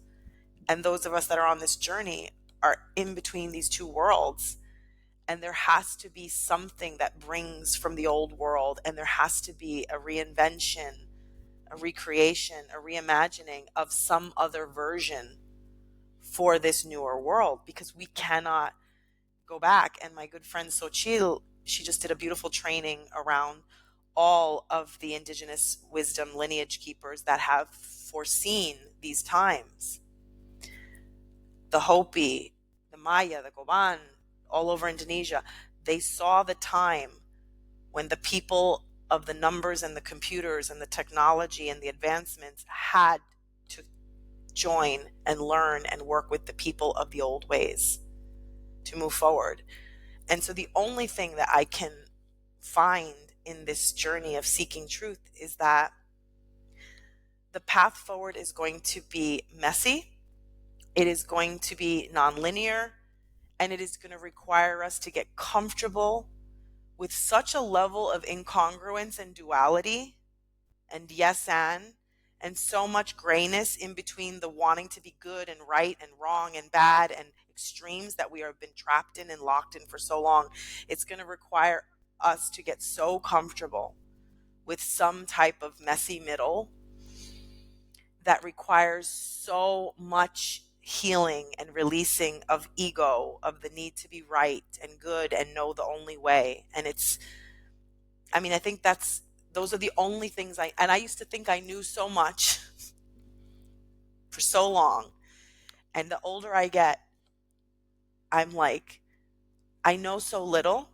And those of us that are on this journey are in between these two worlds. And there has to be something that brings from the old world, and there has to be a reinvention, a recreation, a reimagining of some other version for this newer world, because we cannot go back. And my good friend Xochitl, she just did a beautiful training around all of the indigenous wisdom lineage keepers that have foreseen these times. The Hopi, the Maya, the Goban, all over Indonesia, they saw the time when the people of the numbers and the computers and the technology and the advancements had to join and learn and work with the people of the old ways to move forward. And so the only thing that I can find in this journey of seeking truth is that the path forward is going to be messy, it is going to be nonlinear, and it is going to require us to get comfortable with such a level of incongruence and duality and yes and so much grayness in between the wanting to be good and right and wrong and bad and extremes that we have been trapped in and locked in for so long. It's going to require us to get so comfortable with some type of messy middle that requires so much healing and releasing of ego, of the need to be right and good and know the only way. And I think those are the only things I used to think I knew so much for so long. And the older I get, I'm like, I know so little,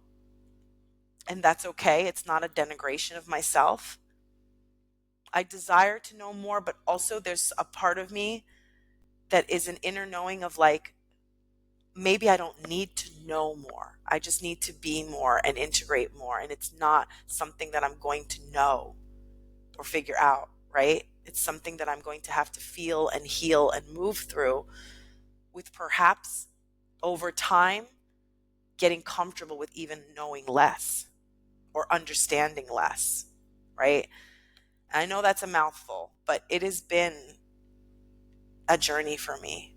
and that's okay. It's not a denigration of myself. I desire to know more, but also there's a part of me that is an inner knowing of like, maybe I don't need to know more. I just need to be more and integrate more. And it's not something that I'm going to know or figure out, right? It's something that I'm going to have to feel and heal and move through, with perhaps over time getting comfortable with even knowing less or understanding less, right? And I know that's a mouthful, but it has been a journey for me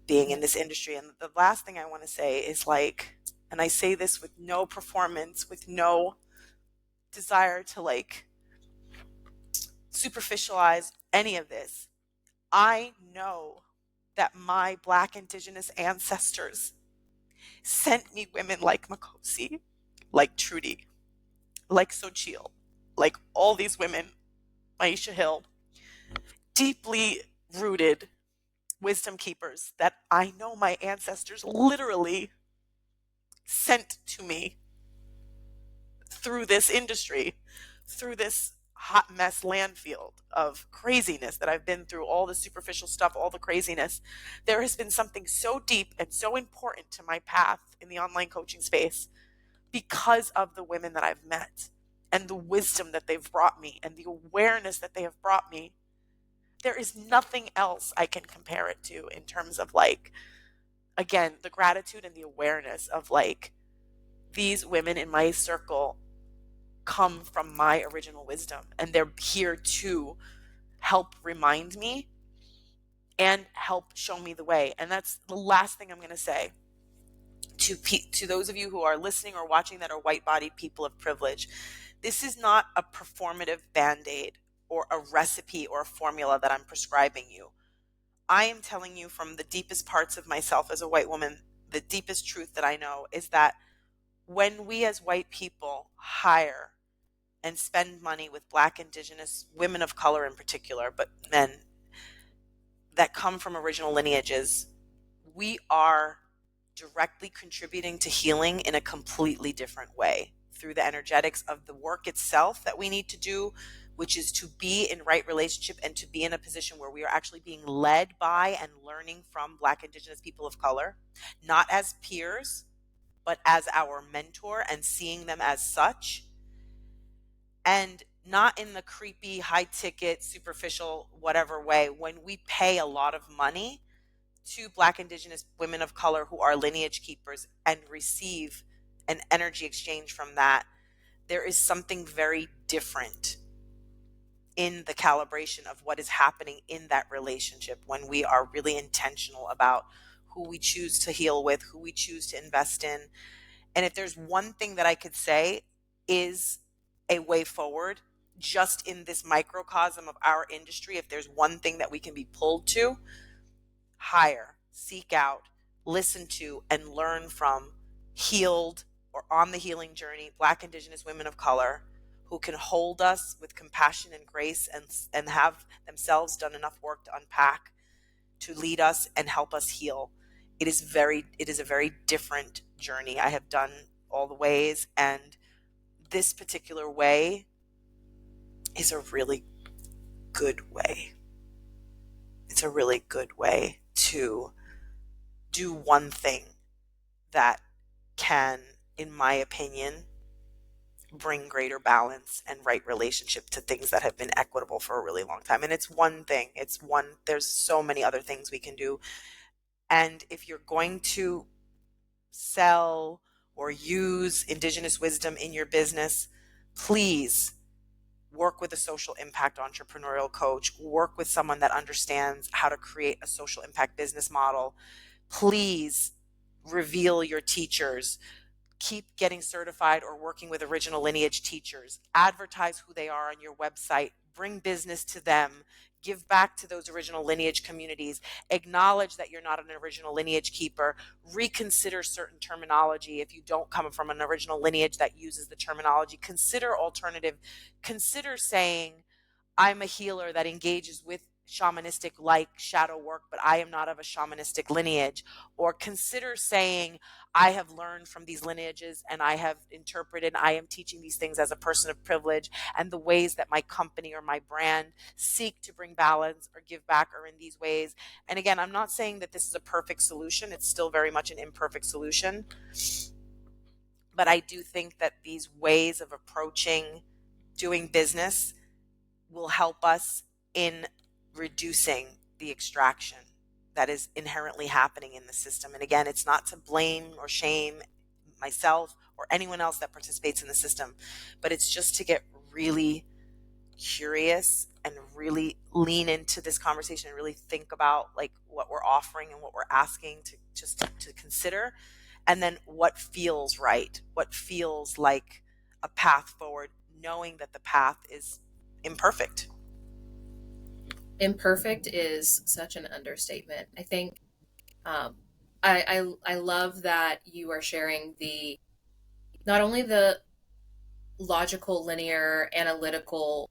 being in this industry. And the last thing I want to say is like, and I say this with no performance, with no desire to like superficialize any of this. I know that my Black Indigenous ancestors sent me women like Makhosi, like Trudy, like Xochitl, like all these women, Aisha Hill, deeply rooted wisdom keepers that I know my ancestors literally sent to me through this industry, through this hot mess landfill of craziness that I've been through, all the superficial stuff, all the craziness. There has been something so deep and so important to my path in the online coaching space because of the women that I've met and the wisdom that they've brought me and the awareness that they have brought me. There is nothing else I can compare it to in terms of like, again, the gratitude and the awareness of like, these women in my circle come from my original wisdom, and they're here to help remind me and help show me the way. And that's the last thing I'm going to say to those of you who are listening or watching that are white-bodied people of privilege. This is not a performative band-aid or a recipe or a formula that I'm prescribing you. I am telling you from the deepest parts of myself as a white woman, the deepest truth that I know is that when we as white people hire and spend money with Black, Indigenous, women of color in particular, but men that come from original lineages, we are directly contributing to healing in a completely different way through the energetics of the work itself that we need to do which is to be in right relationship and to be in a position where we are actually being led by and learning from Black, Indigenous people of color, not as peers, but as our mentor and seeing them as such, and not in the creepy, high ticket, superficial, whatever way. When we pay a lot of money to Black, Indigenous women of color who are lineage keepers and receive an energy exchange from that, there is something very different in the calibration of what is happening in that relationship when we are really intentional about who we choose to heal with, who we choose to invest in. And if there's one thing that I could say is a way forward, just in this microcosm of our industry, if there's one thing that we can be pulled to, hire, seek out, listen to, and learn from healed or on the healing journey Black, Indigenous women of color who can hold us with compassion and grace and have themselves done enough work to unpack, to lead us and help us heal. It is a very different journey. I have done all the ways, and this particular way is a really good way. It's a really good way to do one thing that can, in my opinion, bring greater balance and right relationship to things that have been equitable for a really long time. And it's one thing. There's so many other things we can do. And if you're going to sell or use Indigenous wisdom in your business, please work with a social impact entrepreneurial coach, work with someone that understands how to create a social impact business model. Please reveal your teachers. Keep getting certified or working with original lineage teachers. Advertise who they are on your website. Bring business to them. Give back to those original lineage communities. Acknowledge that you're not an original lineage keeper. Reconsider certain terminology if you don't come from an original lineage that uses the terminology. Consider alternative. Consider saying, I'm a healer that engages with shamanistic like shadow work, but I am not of a shamanistic lineage. Or consider saying, I have learned from these lineages and I have interpreted, I am teaching these things as a person of privilege, and the ways that my company or my brand seek to bring balance or give back are in these ways. And again, I'm not saying that this is a perfect solution. It's still very much an imperfect solution. But I do think that these ways of approaching doing business will help us in reducing the extraction that is inherently happening in the system. And again, it's not to blame or shame myself or anyone else that participates in the system, but it's just to get really curious and really lean into this conversation and really think about like what we're offering and what we're asking to consider, and then what feels right, what feels like a path forward, knowing that the path is imperfect. Imperfect is such an understatement. I think um, I love that you are sharing the not only the logical, linear, analytical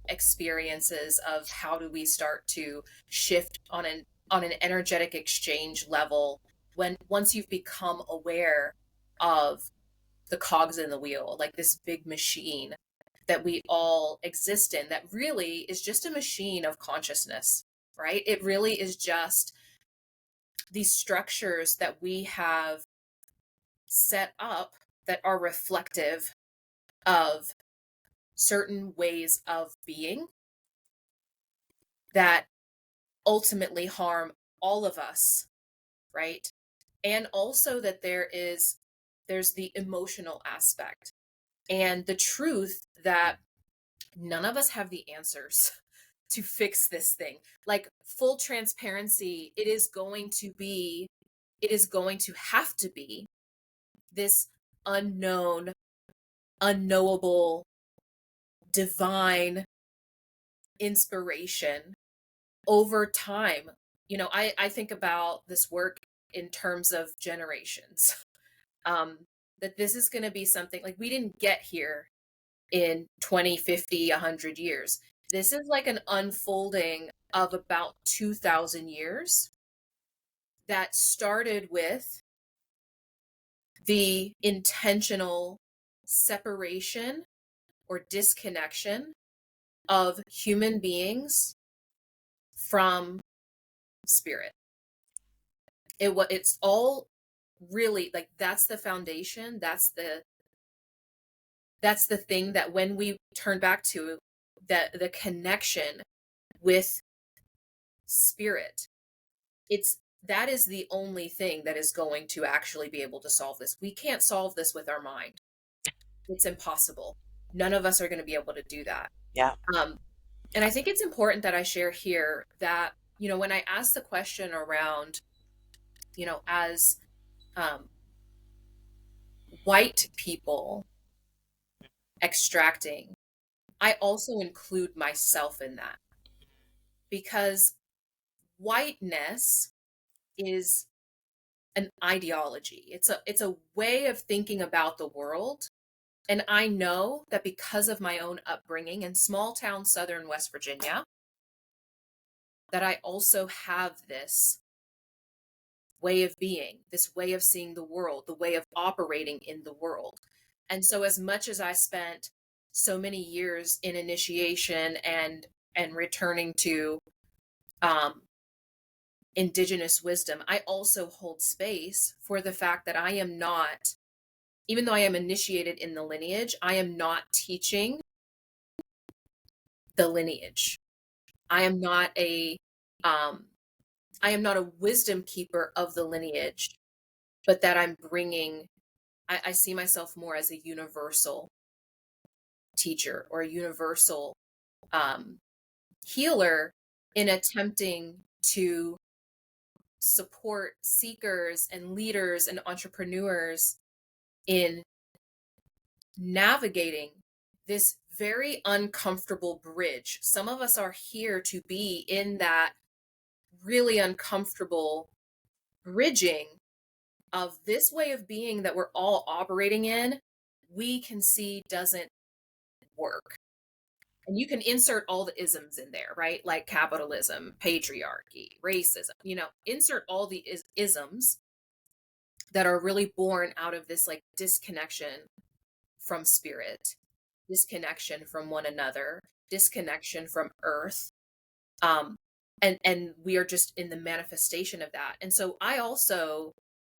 experiences of how do we start to shift on an energetic exchange level when once you've become aware of the cogs in the wheel, like this big machine that we all exist in, that really is just a machine of consciousness, right? It really is just these structures that we have set up that are reflective of certain ways of being that ultimately harm all of us, right? And also that there's the emotional aspect and the truth that none of us have the answers to fix this thing. Like full transparency, it is going to have to be this unknown, unknowable, divine inspiration over time. I think about this work in terms of generations. That this is going to be something like we didn't get here in 20, 50, 100 years. This is like an unfolding of about 2,000 years that started with the intentional separation or disconnection of human beings from spirit. It's all really like, that's the foundation. That's the thing that when we turn back to that, the connection with spirit, it's that is the only thing that is going to actually be able to solve this. We can't solve this with our mind. It's impossible. None of us are going to be able to do that. Yeah. Um, and I think it's important that I share here that, when I ask the question around, as um, white people extracting, I also include myself in that, because whiteness is an ideology. It's a way of thinking about the world. And I know that because of my own upbringing in small town southern West Virginia, that I also have this way of being, this way of seeing the world, the way of operating in the world. And so as much as I spent so many years in initiation and returning to um indigenous wisdom, I also hold space for the fact that I am not, even though I am initiated in the lineage, I am not teaching the lineage. I am not a um I am not a wisdom keeper of the lineage, but that I'm bringing, I see myself more as a universal teacher or a universal um, healer in attempting to support seekers and leaders and entrepreneurs in navigating this very uncomfortable bridge. Some of us are here to be in that really uncomfortable bridging of this way of being that we're all operating in, we can see doesn't work. And you can insert all the isms in there, right? Like capitalism, patriarchy, racism, insert all the isms that are really born out of this like disconnection from spirit, disconnection from one another, disconnection from earth. Um, and we are just in the manifestation of that. And so I also,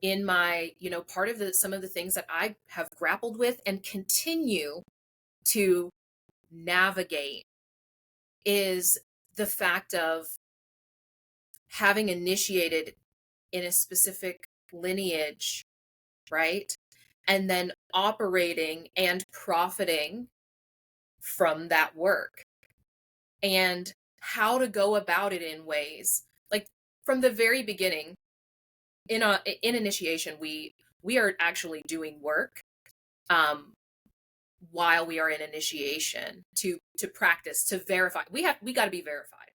in my, part of some of the things that I have grappled with and continue to navigate is the fact of having initiated in a specific lineage, right? And then operating and profiting from that work, and how to go about it in ways like, from the very beginning, in initiation, we are actually doing work um while we are in initiation to practice, to verify. We got to be verified.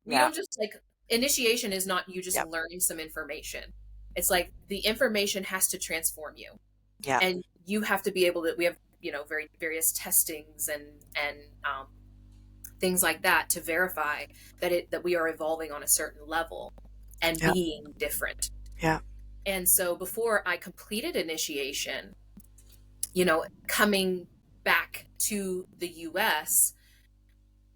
We Yeah. don't just like, initiation is not you just Yep. learning some information. It's like the information has to transform you, Yeah. and you have to be able to, we have, very various testings and things like that to verify that we are evolving on a certain level and Yeah. being different. Yeah. And so before I completed initiation, coming back to the US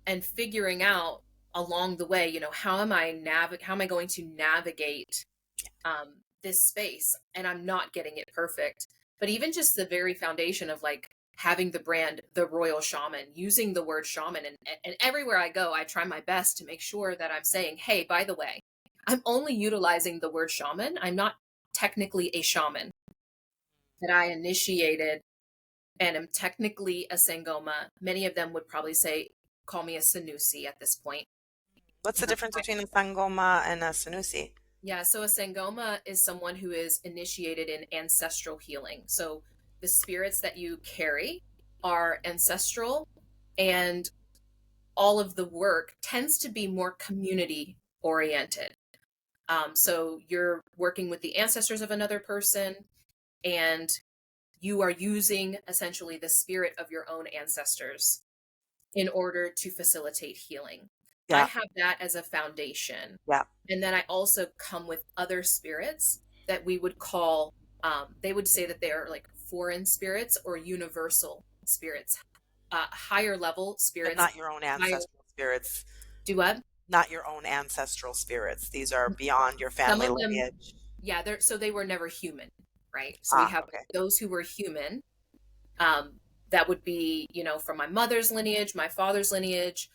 and figuring out along the way, how am I going to navigate this space? And I'm not getting it perfect. But even just the very foundation of like having the brand, the Royal Shaman, using the word shaman, and everywhere I go, I try my best to make sure that I'm saying, hey, by the way, I'm only utilizing the word shaman. I'm not technically a shaman, that I initiated and am technically a Sangoma. Many of them would probably call me a Sanusi at this point. What's the difference between a Sangoma and a Sanusi? Yeah, so a Sangoma is someone who is initiated in ancestral healing. So the spirits that you carry are ancestral, and all of the work tends to be more community oriented. So you're working with the ancestors of another person, and you are using essentially the spirit of your own ancestors in order to facilitate healing. I Yeah. have that as a foundation. Yeah. And then I also come with other spirits that we would call, they would say that they are like foreign spirits or universal spirits. higher level But spirits. not your own Higher, ancestral spirits. do what? Not your own ancestral spirits. These are beyond your Some family of them, lineage. yeah, they're so they were never human, right? So we Ah, have okay. those who were human. Um, that would be, from my mother's lineage, my father's lineage,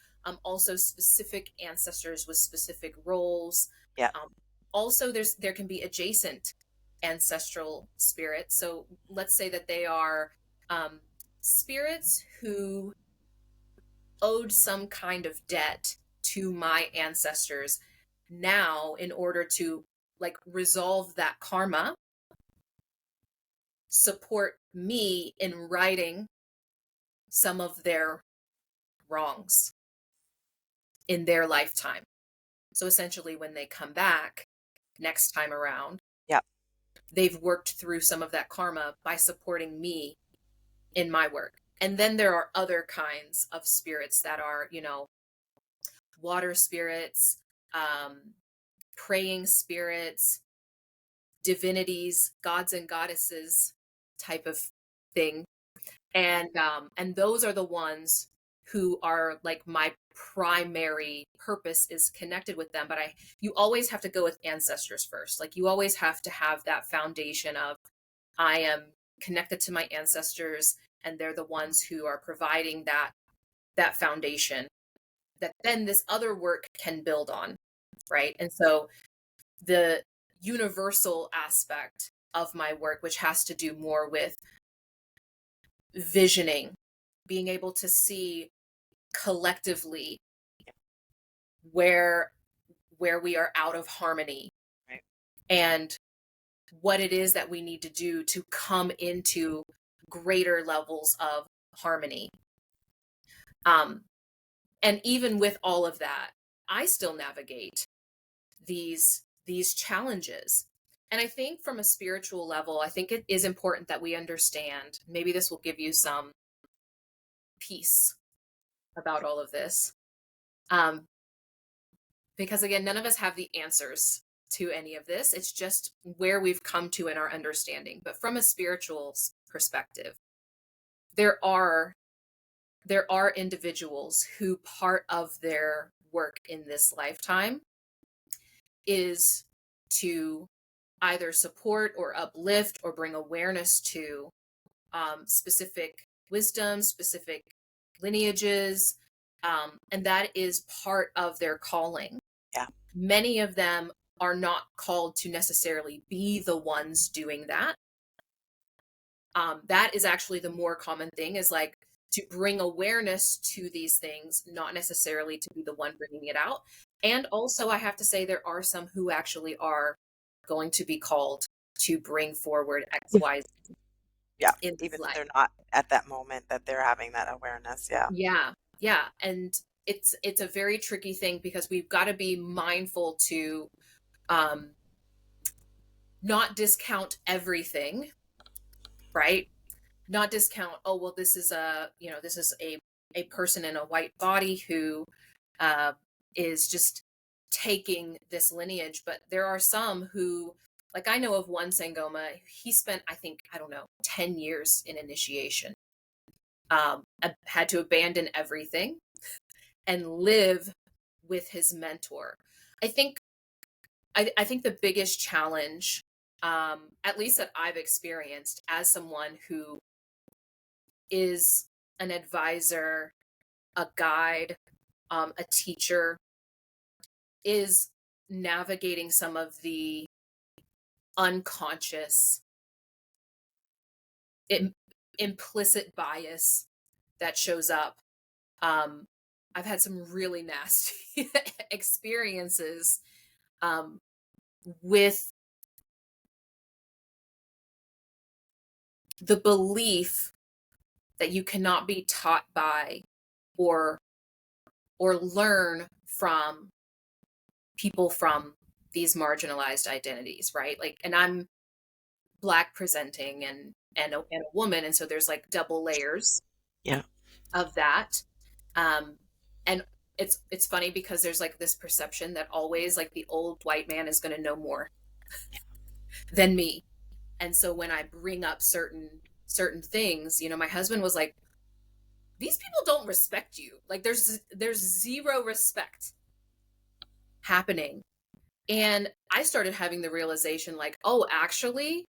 also specific ancestors with specific roles. Yeah. Um, Also, there can be adjacent ancestral spirits. So let's say that they are um, spirits who owed some kind of debt to my ancestors now in order to like resolve that karma, support me in righting some of their wrongs in their lifetime. So essentially, when they come back next time around, Yeah. they've worked through some of that karma by supporting me in my work. And then there are other kinds of spirits that are, water spirits, um, praying spirits, divinities, gods and goddesses type of thing. And those are the ones who are like my primary purpose is connected with them. But you always have to go with ancestors first. Like you always have to have that foundation of I am connected to my ancestors, and they're the ones who are providing that foundation that then this other work can build on, right? And so the universal aspect of my work, which has to do more with visioning, being able to see collectively where we are out of harmony Right. and what it is that we need to do to come into greater levels of harmony. And even with all of that, I still navigate these challenges. And I think from a spiritual level, I think it is important that we understand, maybe this will give you some peace about all of this. Because again, none of us have the answers to any of this. It's just where we've come to in our understanding. But from a spiritual perspective, there are individuals who part of their work in this lifetime is to either support or uplift or bring awareness to specific wisdom, specific lineages, and that is part of their calling. Yeah. Many of them are not called to necessarily be the ones doing that. That is actually the more common thing, is like to bring awareness to these things, not necessarily to be the one bringing it out. And also, I have to say, there are some who actually are going to be called to bring forward X, Y, Z Yeah. in this Even if life. they're not at that moment that they're having that awareness. Yeah. Yeah, yeah, and it's a very tricky thing because we've got to be mindful to um, not discount everything, right? Not discount, oh well, this is a person in a white body who uh, is just taking this lineage. But there are some who, like I know of one Sangoma, he spent, I think, I don't know, 10 years in initiation, had to abandon everything and live with his mentor. I think I think the biggest challenge, at least that I've experienced as someone who is an advisor, a guide, a teacher, is navigating some of the unconscious, im- implicit bias that shows up. Um, I've had some really nasty experiences um, with the belief that you cannot be taught by or learn from people from these marginalized identities, right? Like, and I'm Black presenting and a woman, and so there's like double layers Yeah. of that. Um, and it's funny because there's like this perception that always like the old white man is going to know more than me. And so when I bring up certain things, my husband was like, these people don't respect you. Like there's zero respect happening. And I started having the realization like, oh, actually,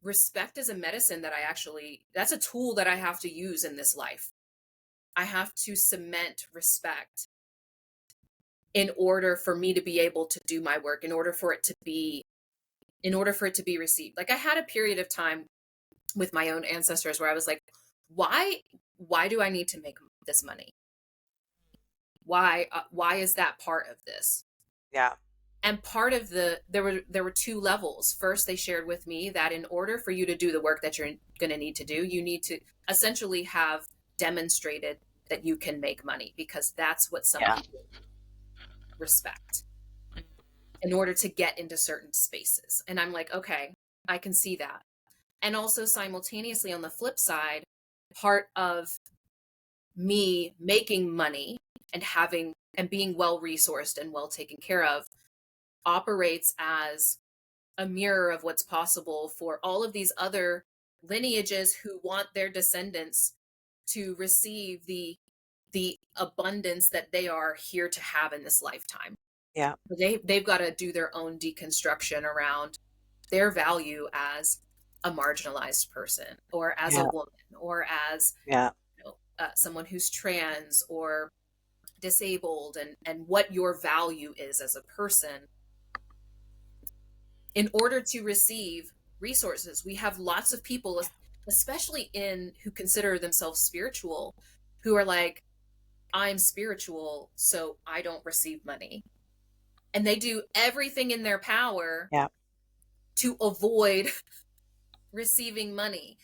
respect is a medicine that that's a tool that I have to use in this life. I have to cement respect in order for me to be able to do my work, in order for it to be received. Like I had a period of time with my own ancestors where I was like, why do I need to make this money? Why is that part of this? Yeah. And part of there were two levels. First, they shared with me that in order for you to do the work that you're going to need to do, you need to essentially have demonstrated that you can make money, because that's what some Yeah. people respect in order to get into certain spaces. And I'm like, okay, I can see that. And also simultaneously on the flip side, part of me making money and having and being well resourced and well taken care of operates as a mirror of what's possible for all of these other lineages who want their descendants to receive the abundance that they are here to have in this lifetime. Yeah. They've got to do their own deconstruction around their value as a marginalized person, or as a Yeah. woman, or as Yeah. someone who's trans or disabled, and what your value is as a person in order to receive resources. We have lots of people, especially in who consider themselves spiritual, who are like, I'm spiritual, so I don't receive money. And they do everything in their power Yeah. to avoid receiving money.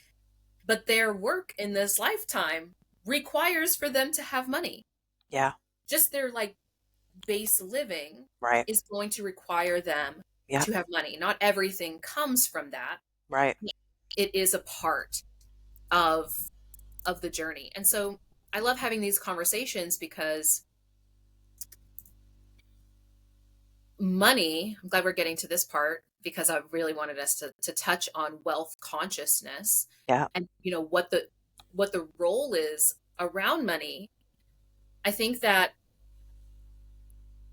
But their work in this lifetime requires for them to have money. Yeah. Just their like base living Right. is going to require them Yeah. to have money. Not everything comes from that. Right. It is a part of the journey. And so I love having these conversations because money, I'm glad we're getting to this part, because I really wanted us to touch on wealth consciousness Yeah. and what the role is around money. I think that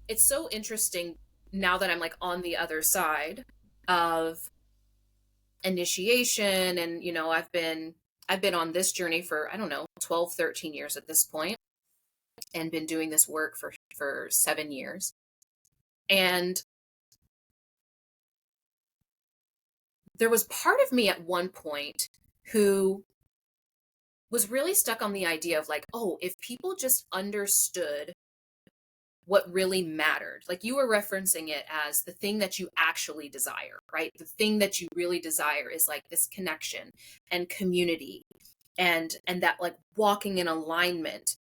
it's so interesting now that I'm like on the other side of initiation, and I've been on this journey for, I don't know, 12, 13 years at this point, and been doing this work for 7 years. And there was part of me at one point who was really stuck on the idea of like, oh, if people just understood what really mattered, like you were referencing it as the thing that you actually desire, right? The thing that you really desire is like this connection and community, and that like walking in alignment.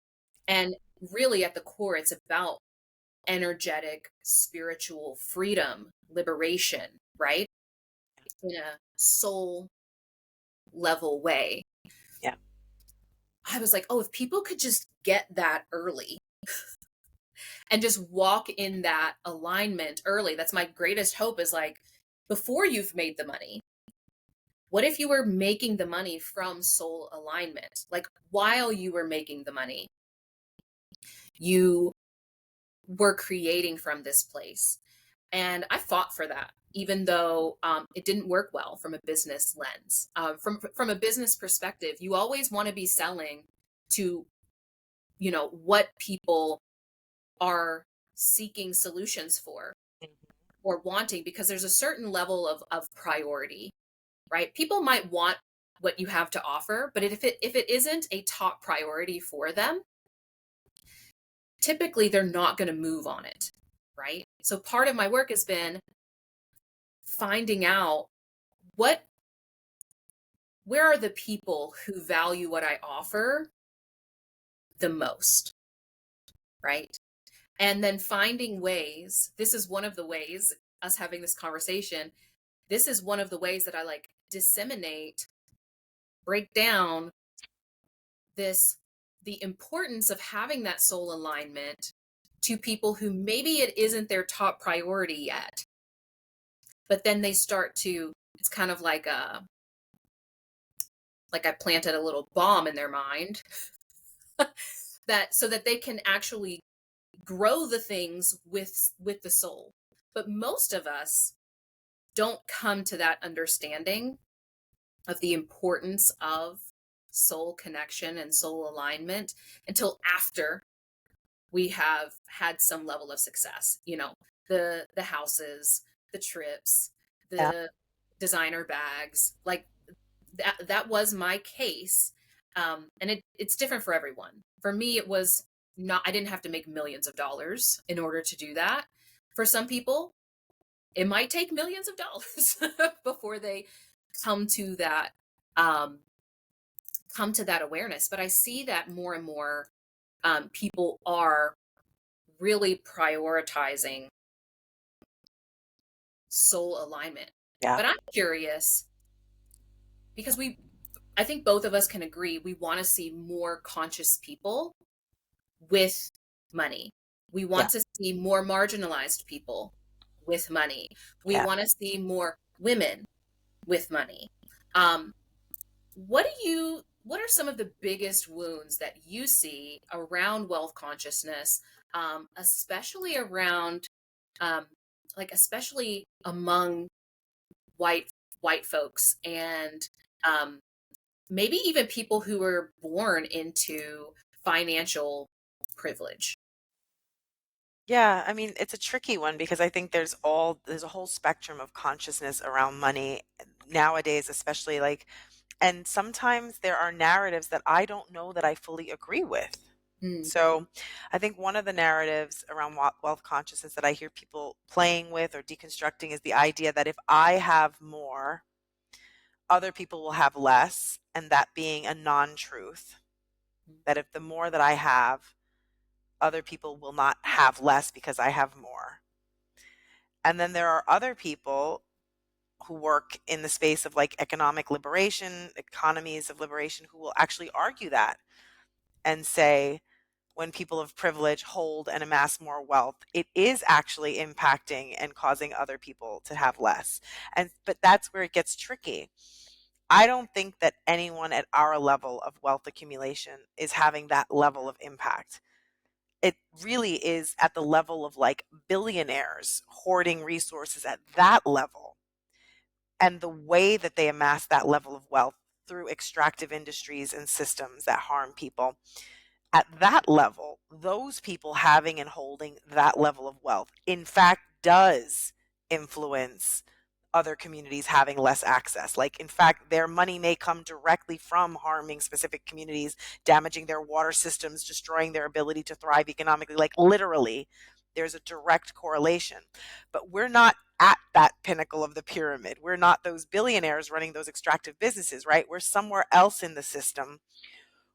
And really at the core, it's about energetic spiritual freedom, liberation, right? In a soul level way. Yeah. I was like, oh, if people could just get that early and just walk in that alignment early, that's my greatest hope, is like, before you've made the money, what if you were making the money from soul alignment? Like while you were making the money, you were creating from this place. And I fought for that, even though it didn't work well from a business lens. From a business perspective, you always want to be selling to, what people are seeking solutions for Mhm. or wanting, because there's a certain level of priority, right? People might want what you have to offer, but if it isn't a top priority for them, typically they're not going to move on it, right? So part of my work has been finding out what where are the people who value what I offer the most, right? And then finding ways. This is one of the ways, us having this conversation, this is one of the ways that I like disseminate, break down this the importance of having that soul alignment to people who maybe it isn't their top priority yet, but then they start to, it's kind of like I planted a little bomb in their mind, that so that they can actually grow the things with the soul. But most of us don't come to that understanding of the importance of soul connection and soul alignment until after we have had some level of success. The houses, the trips, Yeah. the designer bags, like that was my case. And it's different for everyone. For me, it was not, I didn't have to make millions of dollars in order to do that. For some people, it might take millions of dollars before they come to that um, come to that awareness. But I see that more and more people are really prioritizing soul alignment. Yeah. But I'm curious because I think both of us can agree we want to see more conscious people with money. We Yeah. want to see more marginalized people with money. We Yeah. want to see more women with money. Um, what are some of the biggest wounds that you see around wealth consciousness, especially around um, especially among white white folks and um, maybe even people who were born into financial privilege? Yeah, I mean, it's a tricky one because I think there's a whole spectrum of consciousness around money nowadays, especially like, and sometimes there are narratives that I don't know that I fully agree with. Mm, So, I think one of the narratives around wealth consciousness that I hear people playing with or deconstructing is the idea that if I have more, other people will have less, and that being a non-truth. That if the more that I have, other people will not have less because I have more. And then there are other people who work in the space of like economic liberation, economies of liberation, who will actually argue that and say, when people of privilege hold and amass more wealth, it is actually impacting and causing other people to have less. But that's where it gets tricky. I don't think that anyone at our level of wealth accumulation is having that level of impact. It really is at the level of like billionaires hoarding resources at that level, and the way that they amass that level of wealth through extractive industries and systems that harm people. At that level, those people having and holding that level of wealth, in fact, does influence other communities having less access. Like, in fact, their money may come directly from harming specific communities, damaging their water systems, destroying their ability to thrive economically. Like, literally, there's a direct correlation. But we're not at that pinnacle of the pyramid. We're not those billionaires running those extractive businesses, right? We're somewhere else in the system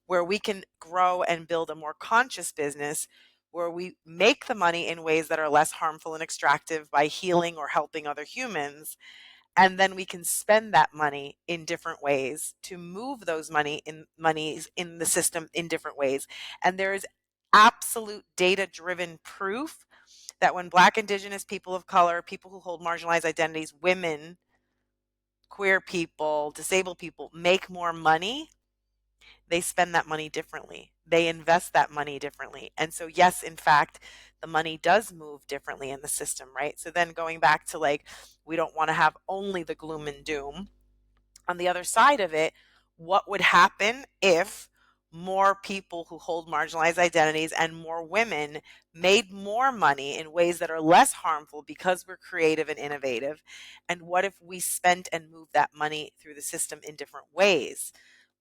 where we can grow and build a more conscious business where we make the money in ways that are less harmful and extractive by healing or helping other humans, and then we can spend that money in different ways to move those monies in the system in different ways. And there is absolute data driven proof that when Black, Indigenous, people of color, people who hold marginalized identities, women, queer people, disabled people make more money, they spend that money differently. They invest that money differently. And so, yes, in fact, the money does move differently in the system, right? So then going back to like, we don't want to have only the gloom and doom. On the other side of it, what would happen if more people who hold marginalized identities and more women made more money in ways that are less harmful because we're creative and innovative? And what if we spent and moved that money through the system in different ways?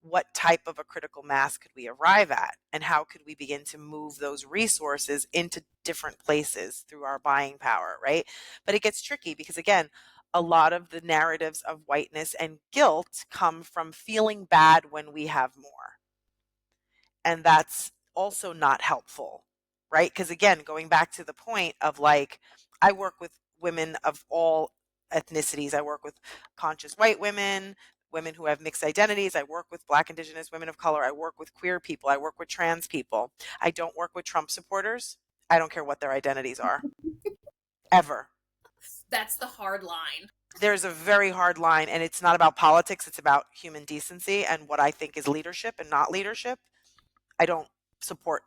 What type of a critical mass could we arrive at? And how could we begin to move those resources into different places through our buying power, right? But it gets tricky because, again, a lot of the narratives of whiteness and guilt come from feeling bad when we have more. And that's also not helpful, right? Because again, going back to the point of like, I work with women of all ethnicities. I work with conscious white women, women who have mixed identities. I work with Black, Indigenous, women of color. I work with queer people. I work with trans people. I don't work with Trump supporters. I don't care what their identities are, ever. That's the hard line. There's a very hard line, and it's not about politics. It's about human decency and what I think is leadership and not leadership. I don't support,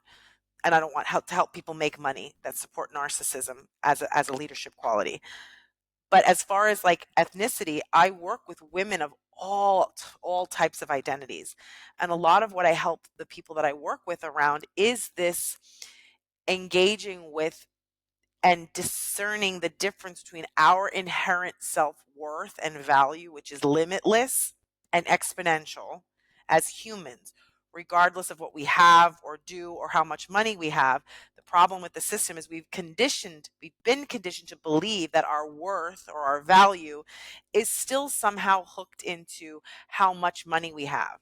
and I don't want to help people make money that support narcissism as a leadership quality. But as far as like ethnicity, I work with women of all types of identities. And a lot of what I help the people that I work with around is this engaging with and discerning the difference between our inherent self-worth and value, which is limitless and exponential as humans, regardless of what we have or do or how much money we have. The problem with the system is we've been conditioned to believe that our worth or our value is still somehow hooked into how much money we have.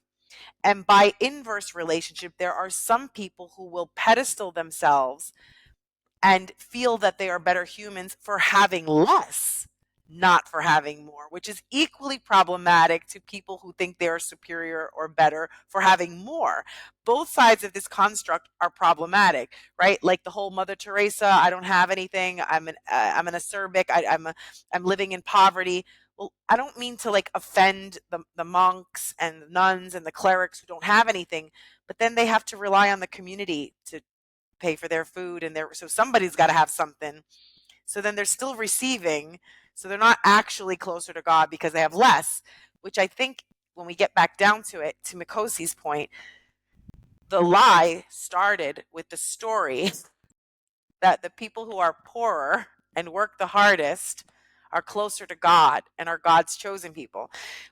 And by inverse relationship, there are some people who will pedestal themselves and feel that they are better humans for having less, not for having more, which is equally problematic to people who think they are superior or better for having more. Both sides of this construct are problematic, right? Like the whole Mother Teresa, I don't have anything. I'm an acerbic. I'm living in poverty. Well, I don't mean to like offend the monks and the nuns and the clerics who don't have anything, but then they have to rely on the community to pay for their food, and so somebody's got to have something. So then they're still receiving, so they're not actually closer to God because they have less, which I think when we get back down to it, to Makhosi's point, the lie started with the story that the people who are poorer and work the hardest are closer to God and are God's chosen people.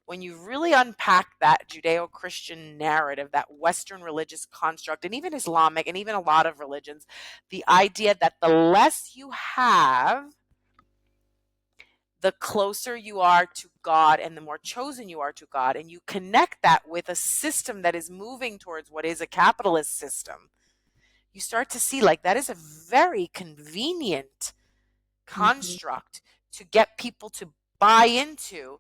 When you really unpack that Judeo-Christian narrative, that Western religious construct, and even Islamic, and even a lot of religions, the idea that the less you have, the closer you are to God and the more chosen you are to God, and you connect that with a system that is moving towards what is a capitalist system, you start to see like that is a very convenient Mm-hmm. construct to get people to buy into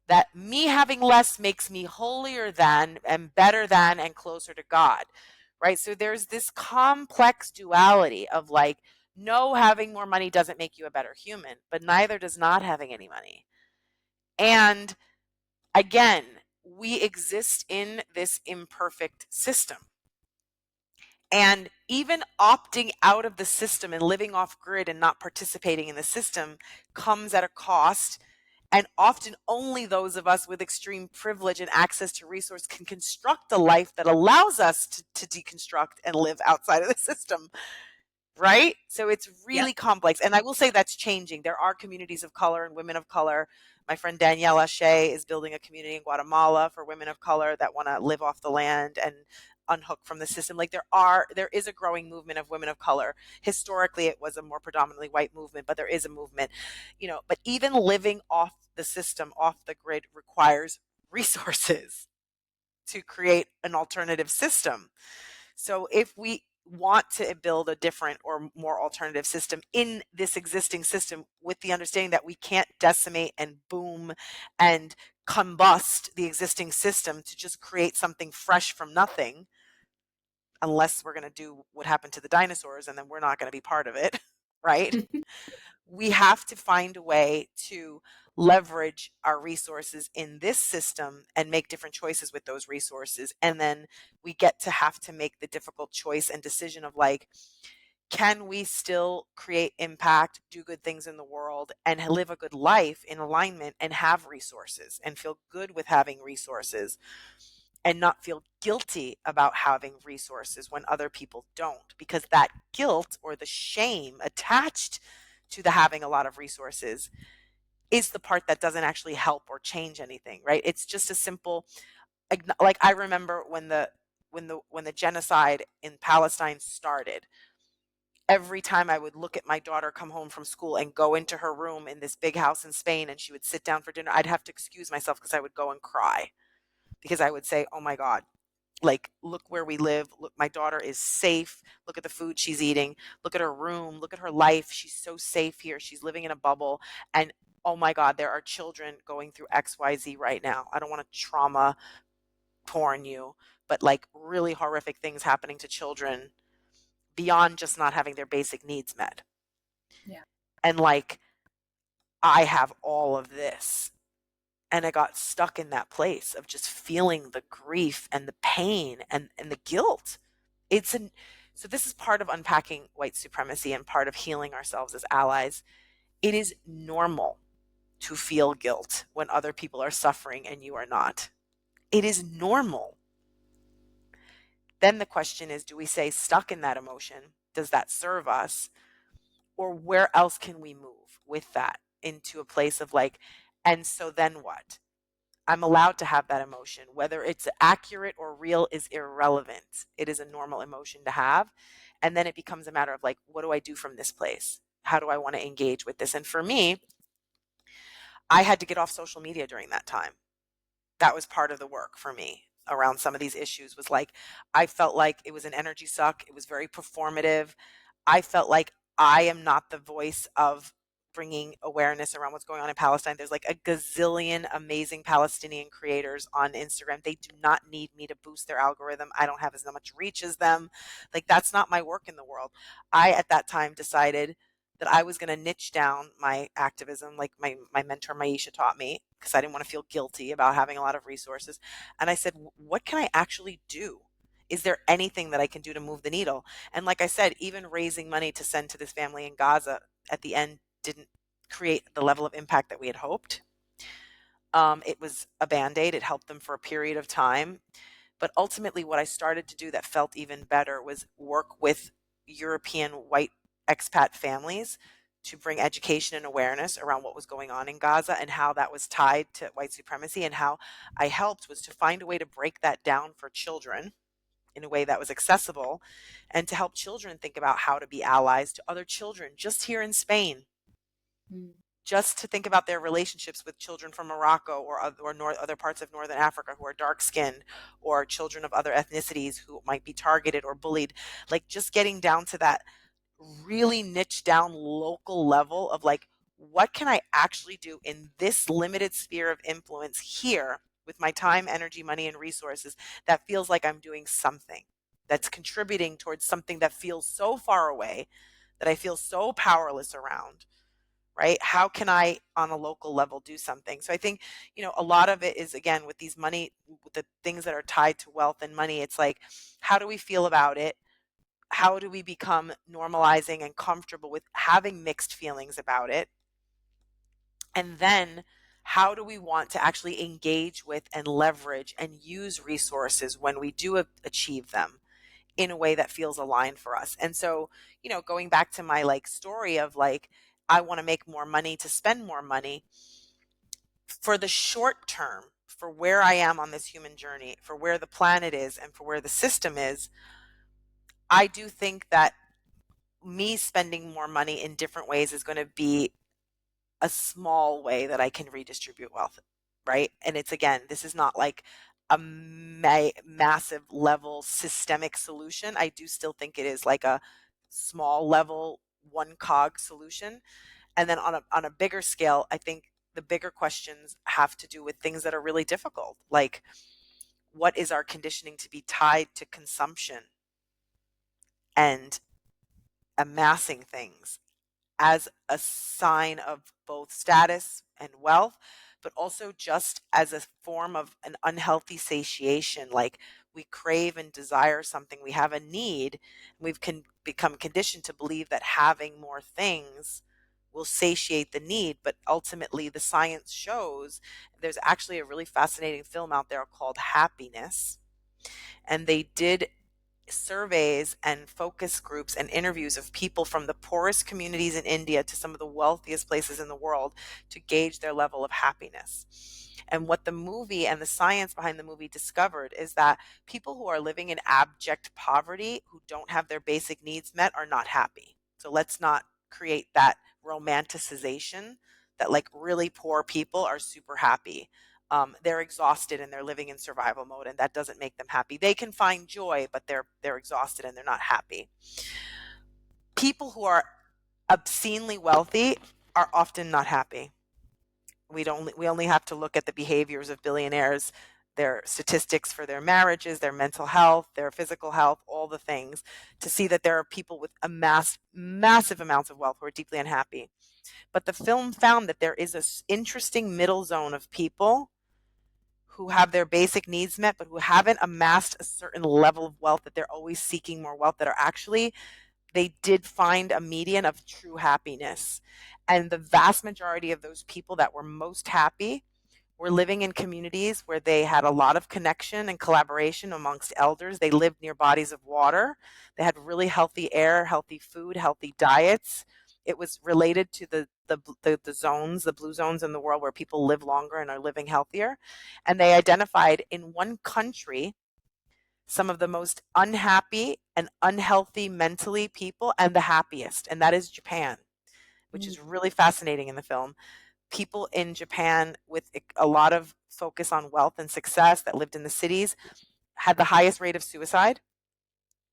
that me having less makes me holier than and better than and closer to God, right? So there's this complex duality of like, no, having more money doesn't make you a better human, but neither does not having any money. And again, we exist in this imperfect system. And even opting out of the system and living off grid and not participating in the system comes at a cost. And often only those of us with extreme privilege and access to resource can construct a life that allows us to deconstruct and live outside of the system. Right? So it's Yep. really complex. And I will say that's changing. There are communities of color and women of color. My friend Daniela Shea is building a community in Guatemala for women of color that want to live off the land and unhook from the system. Like there is a growing movement of women of color. Historically, it was a more predominantly white movement, but there is a movement, but even living off the system, off the grid requires resources to create an alternative system. So if we want to build a different or more alternative system in this existing system, with the understanding that we can't decimate and boom and combust the existing system to just create something fresh from nothing, unless we're going to do what happened to the dinosaurs and then we're not going to be part of it, right? We have to find a way to leverage our resources in this system and make different choices with those resources. And then we get to have to make the difficult choice and decision of like, can we still create impact, do good things in the world, and live a good life in alignment and have resources and feel good with having resources and not feel guilty about having resources when other people don't? Because that guilt or the shame attached to the having a lot of resources is the part that doesn't actually help or change anything, right? It's just a simple, like I remember when the genocide in Palestine started, every time I would look at my daughter come home from school and go into her room in this big house in Spain and she would sit down for dinner, I'd have to excuse myself because I would go and cry, because I would say, oh my God, like, look where we live. Look, my daughter is safe. Look at the food she's eating. Look at her room. Look at her life. She's so safe here. She's living in a bubble. And oh my God, there are children going through XYZ right now. I don't want to trauma porn you, but like really horrific things happening to children beyond just not having their basic needs met. Yeah. And like, I have all of this. And I got stuck in that place of just feeling the grief and the pain and the guilt It's an So this is part of unpacking white supremacy and part of healing ourselves as allies. It is normal to feel guilt when other people are suffering and you are not. It is normal. Then the question is, do we stay stuck in that emotion? Does that serve us? Or where else can we move with that into a place of like, and so then what? I'm allowed to have that emotion. Whether it's accurate or real is irrelevant. It is a normal emotion to have. And then it becomes a matter of like, what do I do from this place? How do I want to engage with this? And for me, I had to get off social media during that time. That was part of the work for me around some of these issues, was like, I felt like it was an energy suck. It was very performative. I felt like I am not the voice of bringing awareness around what's going on in Palestine. There's like a gazillion amazing Palestinian creators on Instagram. They do not need me to boost their algorithm. I don't have as much reach as them. Like, that's not my work in the world. I, at that time, decided that I was going to niche down my activism, like my mentor Maisha taught me, because I didn't want to feel guilty about having a lot of resources. And I said, what can I actually do? Is there anything that I can do to move the needle? And like I said, even raising money to send to this family in Gaza at the end didn't create the level of impact that we had hoped. It was a band-aid. It helped them for a period of time. But ultimately, what I started to do that felt even better was work with European white expat families to bring education and awareness around what was going on in Gaza and how that was tied to white supremacy. And how I helped was to find a way to break that down for children in a way that was accessible, and to help children think about how to be allies to other children just here in Spain. Mm. Just to think about their relationships with children from Morocco or other parts of Northern Africa who are dark skinned, or children of other ethnicities who might be targeted or bullied. Like, just getting down to that really niche down local level of like, what can I actually do in this limited sphere of influence here with my time, energy, money, and resources that feels like I'm doing something that's contributing towards something that feels so far away, that I feel so powerless around, right? How can I, on a local level, do something? So I think, a lot of it is, again, with these money, with the things that are tied to wealth and money, it's like, how do we feel about it? How do we become normalizing and comfortable with having mixed feelings about it? And then how do we want to actually engage with and leverage and use resources when we do achieve them in a way that feels aligned for us? And so, going back to my like story of like, I want to make more money to spend more money for the short term, for where I am on this human journey, for where the planet is, and for where the system is. I do think that me spending more money in different ways is going to be a small way that I can redistribute wealth, right? And it's, again, this is not like a massive level systemic solution. I do still think it is like a small level, one cog solution. And then on a bigger scale, I think the bigger questions have to do with things that are really difficult, like, what is our conditioning to be tied to consumption and amassing things as a sign of both status and wealth, but also just as a form of an unhealthy satiation. Like, we crave and desire something, we have a need, and become conditioned to believe that having more things will satiate the need. But ultimately, the science shows, there's actually a really fascinating film out there called Happiness, and they did surveys and focus groups and interviews of people from the poorest communities in India to some of the wealthiest places in the world to gauge their level of happiness. And what the movie and the science behind the movie discovered is that people who are living in abject poverty, who don't have their basic needs met, are not happy. So let's not create that romanticization that like really poor people are super happy. They're exhausted and they're living in survival mode, and that doesn't make them happy. They can find joy, but they're exhausted and they're not happy. People who are obscenely wealthy are often not happy. We only have to look at the behaviors of billionaires, their statistics for their marriages, their mental health, their physical health, all the things, to see that there are people with massive amounts of wealth who are deeply unhappy. But the film found that there is an interesting middle zone of people who have their basic needs met, but who haven't amassed a certain level of wealth, that they're always seeking more wealth, that are actually, they did find a median of true happiness. And the vast majority of those people that were most happy were living in communities where they had a lot of connection and collaboration amongst elders. They lived near bodies of water. They had really healthy air, healthy food, healthy diets. It was related to the zones, the blue zones in the world where people live longer and are living healthier. And they identified in one country some of the most unhappy and unhealthy mentally people and the happiest, and that is Japan, which is really fascinating in the film. People in Japan with a lot of focus on wealth and success that lived in the cities had the highest rate of suicide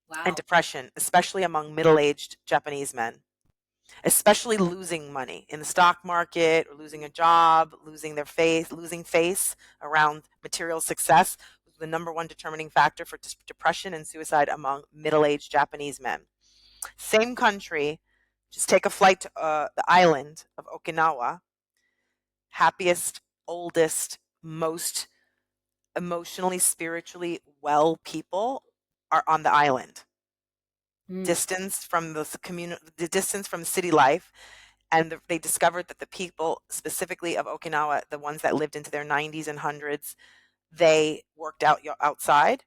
and Wow. depression, especially among middle-aged Japanese men, especially losing money in the stock market or losing a job, losing their faith, losing face around material success was the number one determining factor for depression and suicide among middle-aged Japanese men. Same country, just take a flight to the island of Okinawa, happiest, oldest, most emotionally, spiritually well people are on the island. Mm. Distance from the community, the distance from city life, and they discovered that the people specifically of Okinawa, the ones that lived into their 90s and hundreds, they worked out outside.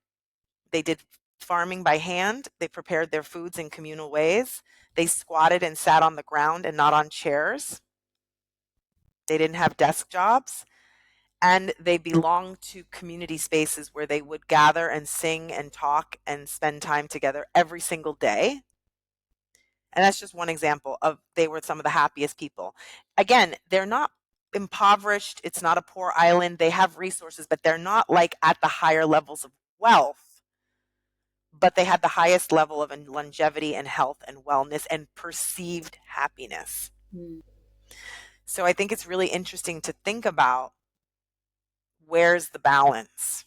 They did farming by hand. They prepared their foods in communal ways. They squatted and sat on the ground and not on chairs. They didn't have desk jobs. And they belonged to community spaces where they would gather and sing and talk and spend time together every single day. And that's just one example of they were some of the happiest people. Again, they're not impoverished. It's not a poor island. They have resources, but they're not like at the higher levels of wealth. But they had the highest level of longevity and health and wellness and perceived happiness. Mm. So I think it's really interesting to think about, where's the balance?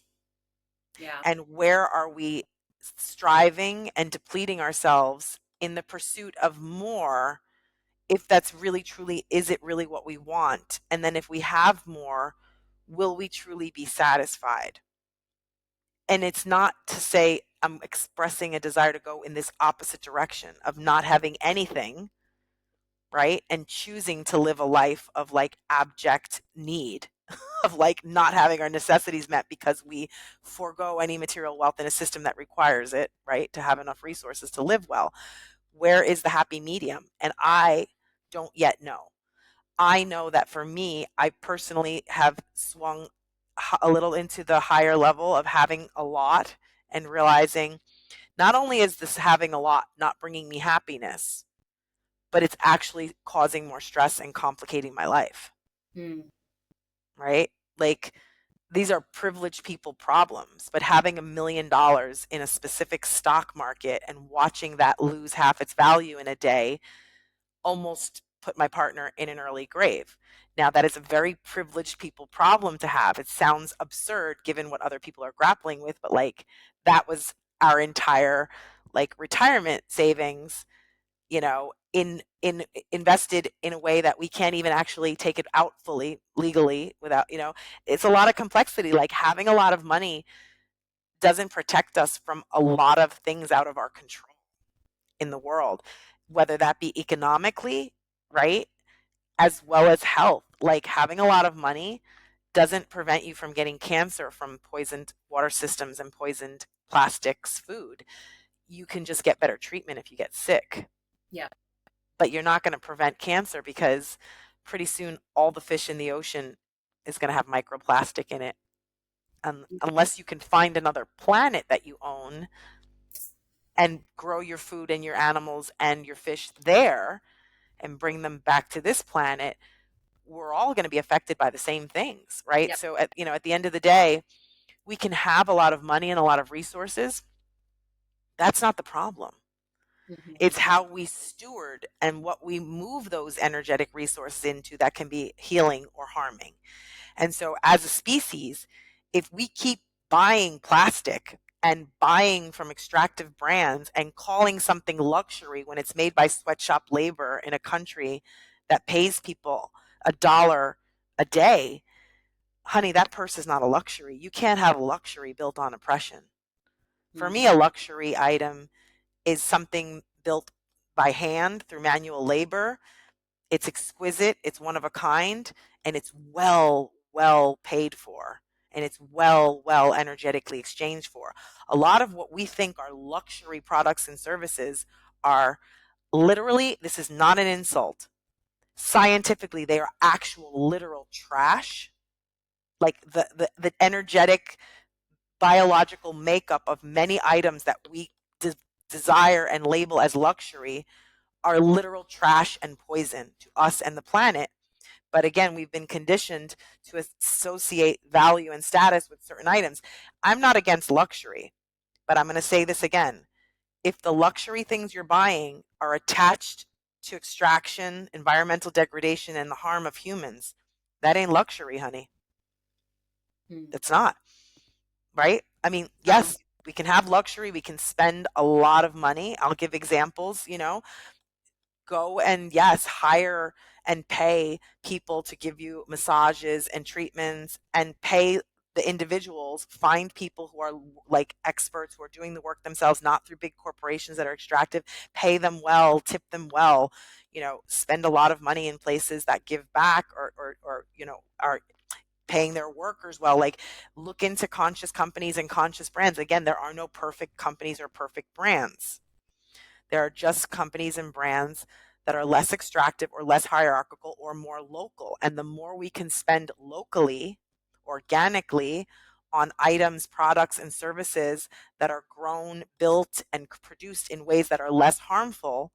Yeah. And where are we striving and depleting ourselves in the pursuit of more, if that's really truly, is it really what we want? And then if we have more, will we truly be satisfied? And it's not to say I'm expressing a desire to go in this opposite direction of not having anything, right? And choosing to live a life of like abject need, of like not having our necessities met because we forego any material wealth in a system that requires it, right? To have enough resources to live well. Where is the happy medium? And I don't yet know. I know that for me, I personally have swung a little into the higher level of having a lot and realizing not only is this having a lot not bringing me happiness, but it's actually causing more stress and complicating my life, Mm. right? Like, these are privileged people problems, but having $1 million in a specific stock market and watching that lose half its value in a day almost put my partner in an early grave. Now, that is a very privileged people problem to have. It sounds absurd given what other people are grappling with, but like, that was our entire like retirement savings, in invested in a way that we can't even actually take it out fully legally without, it's a lot of complexity. Like, having a lot of money doesn't protect us from a lot of things out of our control in the world, whether that be economically, right? As well as health. Like, having a lot of money doesn't prevent you from getting cancer from poisoned water systems and poisoned plastics food. You can just get better treatment if you get sick. Yeah. But you're not going to prevent cancer, because pretty soon all the fish in the ocean is going to have microplastic in it. Unless you can find another planet that you own and grow your food and your animals and your fish there and bring them back to this planet, we're all going to be affected by the same things, right? Yep. So at the end of the day, we can have a lot of money and a lot of resources. That's not the problem. Mm-hmm. It's how we steward and what we move those energetic resources into that can be healing or harming. And so, as a species, if we keep buying plastic and buying from extractive brands and calling something luxury when it's made by sweatshop labor in a country that pays people $1 a day, honey, that purse is not a luxury. You can't have luxury built on oppression. For me, a Mhm. luxury item is something built by hand through manual labor. It's exquisite, it's one of a kind, and it's well paid for. And it's well energetically exchanged for. A lot of what we think are luxury products and services are literally, this is not an insult. Scientifically, they are actual literal trash. Like the energetic biological makeup of many items that we de- desire and label as luxury are literal trash and poison to us and the planet. But again, we've been conditioned to associate value and status with certain items. I'm not against luxury, but I'm going to say this again. If the luxury things you're buying are attached to extraction, environmental degradation, and the harm of humans, that ain't luxury, honey. Mm. That's not, right? I mean, Um, yes, we can have luxury, we can spend a lot of money. I'll give examples, go and yes, hire and pay people to give you massages and treatments and pay the individuals, find people who are like experts who are doing the work themselves, not through big corporations that are extractive, pay them well, tip them well, spend a lot of money in places that give back or are paying their workers well. Like, look into conscious companies and conscious brands. Again, there are no perfect companies or perfect brands. There are just companies and brands that are less extractive or less hierarchical or more local. And the more we can spend locally, organically, on items, products, and services that are grown, built, and produced in ways that are less harmful,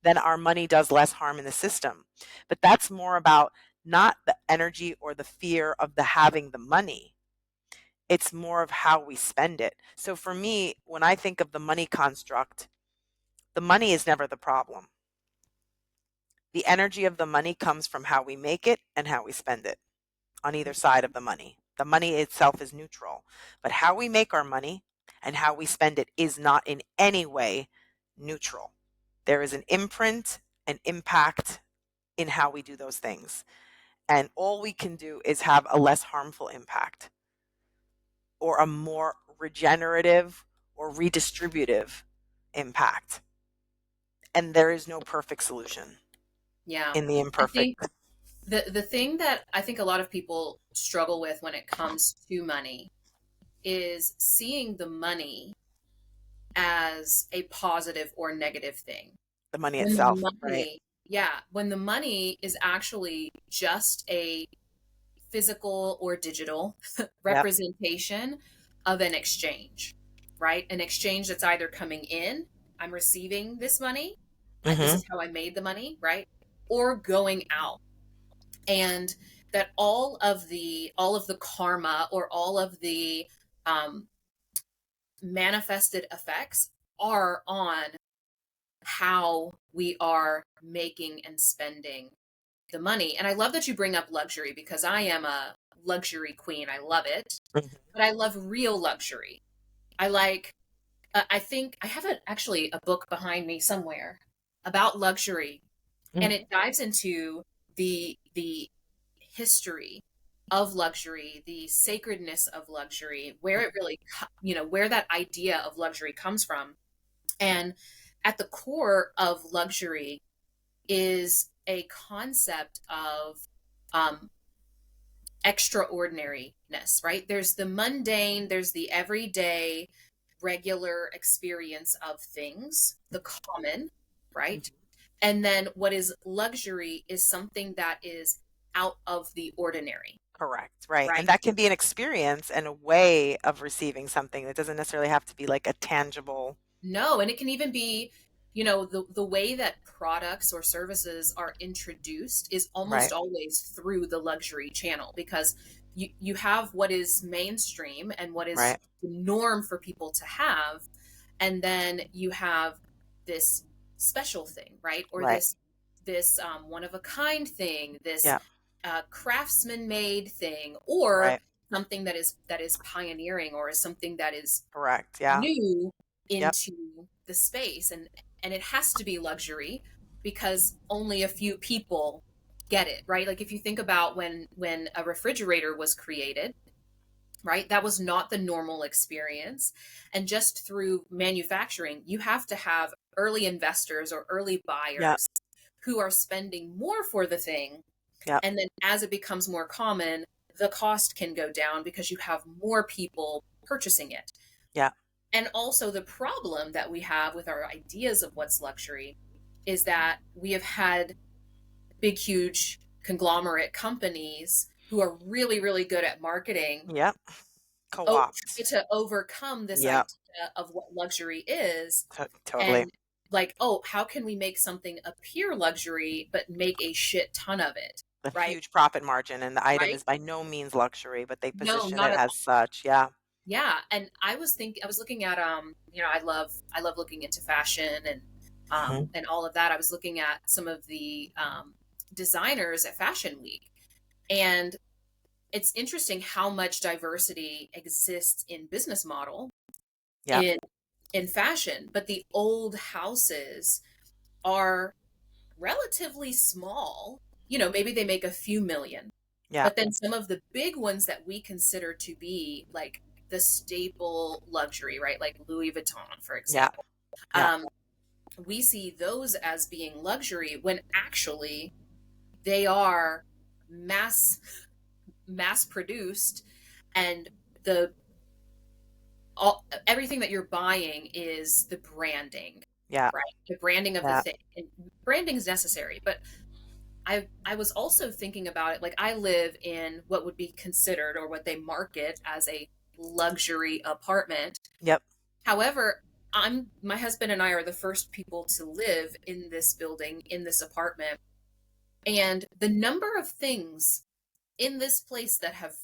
then our money does less harm in the system. But that's more about not the energy or the fear of the having the money. It's more of how we spend it. So for me, when I think of the money construct, the money is never the problem. The energy of the money comes from how we make it and how we spend it on either side of the money. The money itself is neutral, but how we make our money and how we spend it is not in any way neutral. There is an imprint, an impact in how we do those things. And all we can do is have a less harmful impact or a more regenerative or redistributive impact. And there is no perfect solution yeah. in the I think imperfect. the thing that I think a lot of people struggle with when it comes to money is seeing the money as a positive or negative thing. The money When the itself, right? money, yeah, when the money is actually just a physical or digital Yep. representation of an exchange, right? An exchange that's either coming in, I'm receiving this money, this Mm-hmm. is how I made the money, right? Or going out. And that all of the karma or all of the um, manifested effects are on how we are making and spending the money. And I love that you bring up luxury because I am a luxury queen. I love it, Mm-hmm. but I love real luxury. I like, I think I have actually a book behind me somewhere about luxury, and Mm-hmm. it dives into the history of luxury, the sacredness of luxury, where it really, where that idea of luxury comes from. And at the core of luxury is a concept of um, extraordinariness, right? There's the mundane, there's the everyday, regular experience of things, the common, right? Mm-hmm. And then what is luxury is something that is out of the ordinary, Correct. Right. And right? that can be an experience and a way of receiving something that doesn't necessarily have to be like a tangible. No, and it can even be, the way that products or services are introduced is almost Right. always through the luxury channel because you have what is mainstream and what is Right. the norm for people to have, and then you have this special thing, right? Or Right. this one of a kind thing, this Yeah. craftsman made thing, or Right. something that is pioneering or is something that is Correct. Yeah. new Yep. into the space, and it has to be luxury because only a few people get it, right? Like if you think about when a refrigerator was created, right? That was not the normal experience. And just through manufacturing, you have to have early investors or early Yep. buyers who are spending more for the thing. Yep. And then as it becomes more common, the cost can go down because you have more people purchasing it. Yep. And also, the problem that we have with our ideas of what's luxury is that we have had big, huge conglomerate companies who are really, really good at marketing Yep. try Co-opt. to overcome this Yep. idea of what luxury is. Totally. And like, oh, how can we make something appear luxury but make a shit ton of it? A Right? huge profit margin, and the item Right? is by no means luxury, but they No, position not it at as all. such. Yeah. Yeah. And I was looking at I love looking into fashion Hmm. and all of that. I was looking at some of the designers at Fashion Week. And it's interesting how much diversity exists in business model Yep. in in fashion, but the old houses are relatively small. You know, maybe they make a few million, Yeah. but then some of the big ones that we consider to be like the staple luxury, right? Like Louis Vuitton, for Yeah. example. Yeah. Um, we see those as being luxury when actually they are mass mass produced, and the everything that you're buying is the branding, Yeah. right? The branding of the Yeah. thing. And branding is necessary, but I was also thinking about it. Like I live in what would be considered or what they market as a luxury apartment. Yep. However, my husband and I are the first people to live in this building, in this apartment. And the number of things in this place that have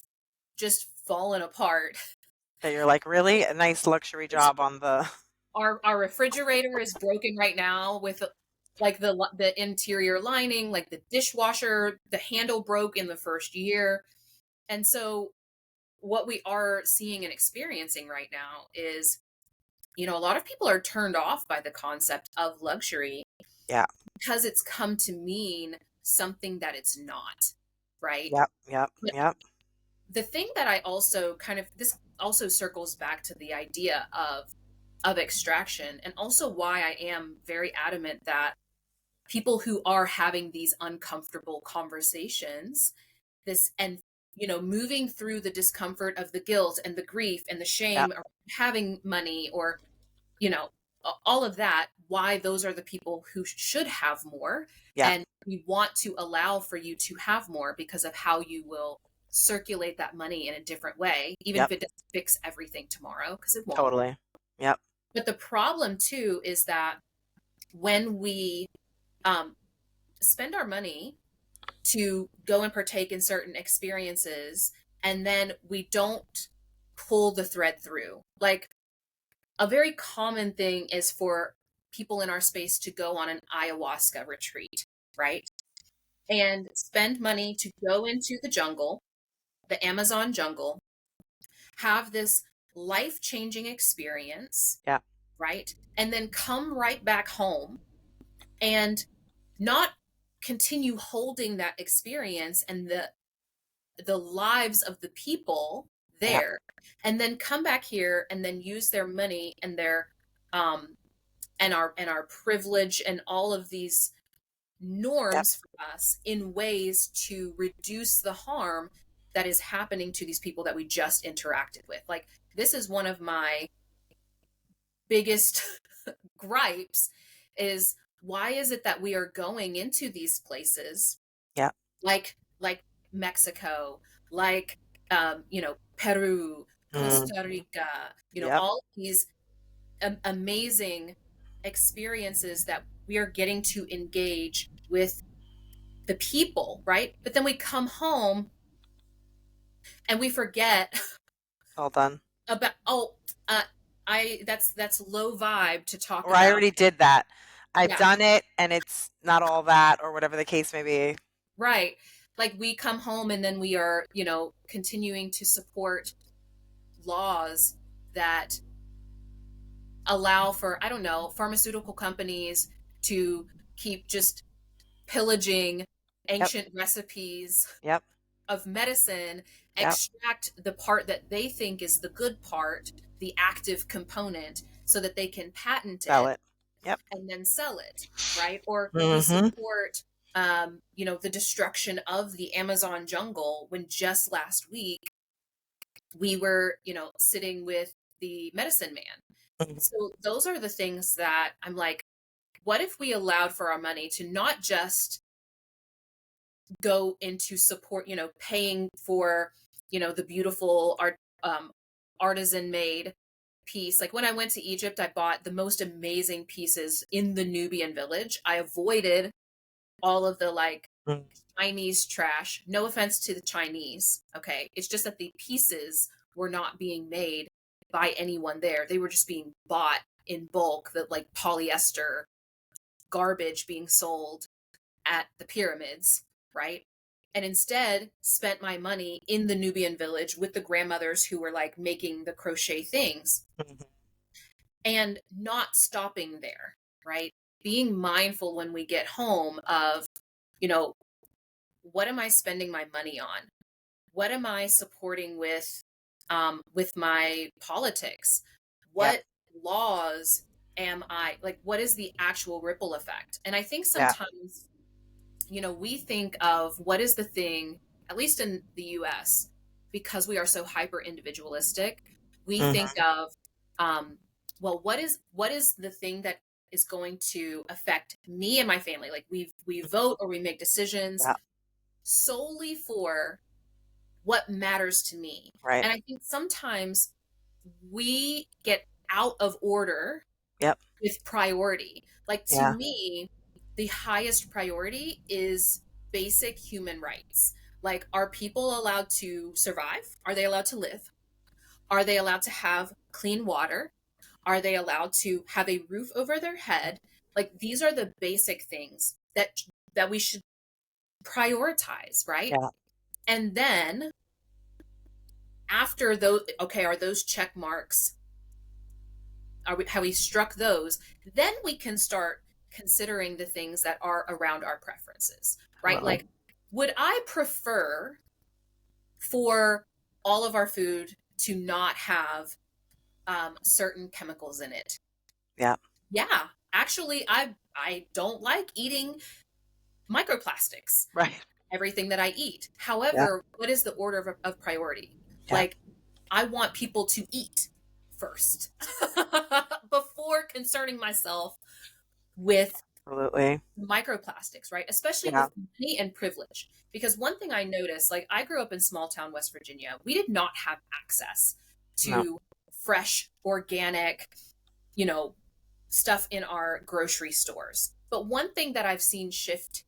just fallen apart. That you're like, really? A nice luxury job on the Our refrigerator is broken right now with like the interior lining, like the dishwasher, the handle broke in the first year. And so what we are seeing and experiencing right now is, a lot of people are turned off by the concept of luxury Yeah. because it's come to mean something that it's not, right? Yep. Yep. But Yep. the thing that I also this also circles back to the idea of extraction, and also why I am very adamant that people who are having these uncomfortable conversations, this and moving through the discomfort of the guilt and the grief and the Yep. shame of having money, or you know all of that, why those are the people who should have more. Yeah. And we want to allow for you to have more because of how you will circulate that money in a different way, even if Yep. it doesn't fix everything tomorrow, because it won't. Totally. Yep. But the problem too is that when we um, spend our money to go and partake in certain experiences, and then we don't pull the thread through. Like a very common thing is for people in our space to go on an ayahuasca retreat, right? And spend money to go into the jungle, the Amazon jungle, have this life changing experience, Yeah. right? And then come right back home and not continue holding that experience and the lives of the people Yeah. there, and then come back here and then use their money and their um and our privilege and all of these Yep. norms for us in ways to reduce the harm that is happening to these people that we just interacted with. Like this is one of my biggest gripes, is why is it that we are going into these places Yep. like Mexico, like Peru, Mm. Costa Rica, Yep. all of these amazing experiences that we are getting to engage with the people, right? But then we come home and we forget All done. about, uh I that's low vibe to talk Or I about. already did that. I've Yeah, done it and it's not all that, or whatever the case may be. right. Like we come home and then we are, continuing to support laws that allow for, I don't know, pharmaceutical companies to keep just pillaging Yep. ancient recipes Yep. of medicine, Yep. extract the part that they think is the good part, the active component, so that they can patent Sell it it. Yep. and then sell it, right? Or we Mhm. support, the destruction of the Amazon jungle when just last week we were, sitting with the medicine man. Mhm. So those are the things that I'm like, what if we allowed for our money to not just go into support, paying for, the beautiful artisan made piece. Like when I went to Egypt, I bought the most amazing pieces in the Nubian village. I avoided all of the like Mm. Chinese trash. No offense to the Chinese. Okay. It's just that the pieces were not being made by anyone there. They were just being bought in bulk, that like polyester garbage being sold at the pyramids, right? And instead spent my money in the Nubian village with the grandmothers who were like making the crochet things Mhm. and not stopping there, right? Being mindful when we get home of, you know, what am I spending my money on? What am I supporting with my politics? Yep. What laws am I like? What is the actual ripple effect? And I think Yeah. sometimes we think of what is the thing, at least in the US, because we are so hyper individualistic, we think Mhm. of, um, well, what is the thing that is going to affect me and my family? Like we vote or we make decisions Yeah. solely for what matters to me. Right. And I think sometimes we get out of order Yep. with priority. Like to Yeah. me, the highest priority is basic human rights. Like, are people allowed to survive? Are they allowed to live? Are they allowed to have clean water? Are they allowed to have a roof over their head? Like, these are the basic things that we should prioritize, right? Yeah. And then after those, okay, are those check marks, have we struck those, then we can start considering the things that are around our preferences, right? Totally. Like, would I prefer for all of our food to not have certain chemicals in it? Yeah. Yeah, actually, I don't like eating microplastics, Right. everything that I eat. Yeah. However, what is the order of priority? Yeah. Like, I want people to eat first before concerning myself with Absolutely. microplastics, right? Especially Yeah. with money and privilege. Because one thing I noticed, like I grew up in small town West Virginia, we did not have access No. to fresh, organic, you know, stuff in our grocery stores. But one thing that I've seen shift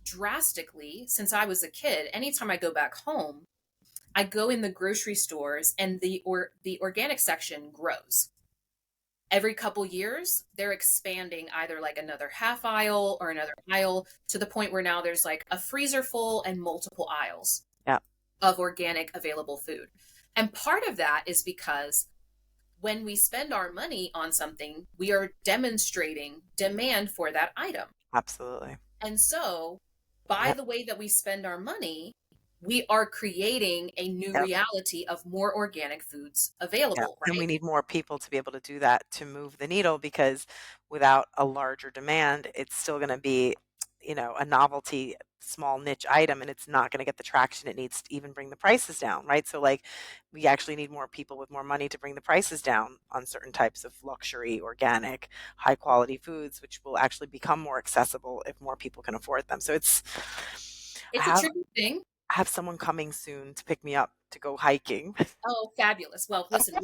drastically since I was a kid, anytime I go back home, I go in the grocery stores and the organic section grows. Every couple years, they're expanding either like another half aisle or another aisle to the point where now there's like a freezer full and multiple aisles Yeah. of organic available food. And part of that is because when we spend our money on something, we are demonstrating demand for that item. Absolutely. And so, by Yep. the way that we spend our money, we are creating a new Yep. reality of more organic foods Yeah, available, and we right? need more people to be able to do that to move the needle because without a larger demand, it's still going to be, a novelty, small niche item, and it's not going to get the traction it needs to even bring the prices down, right? So, like, we actually need more people with more money to bring the prices down on certain types of luxury, organic, high quality foods, which will actually become more accessible if more people can afford them. So I It's a have tricky thing. I have someone coming soon to pick me up to go hiking. Oh, fabulous. Well, listen,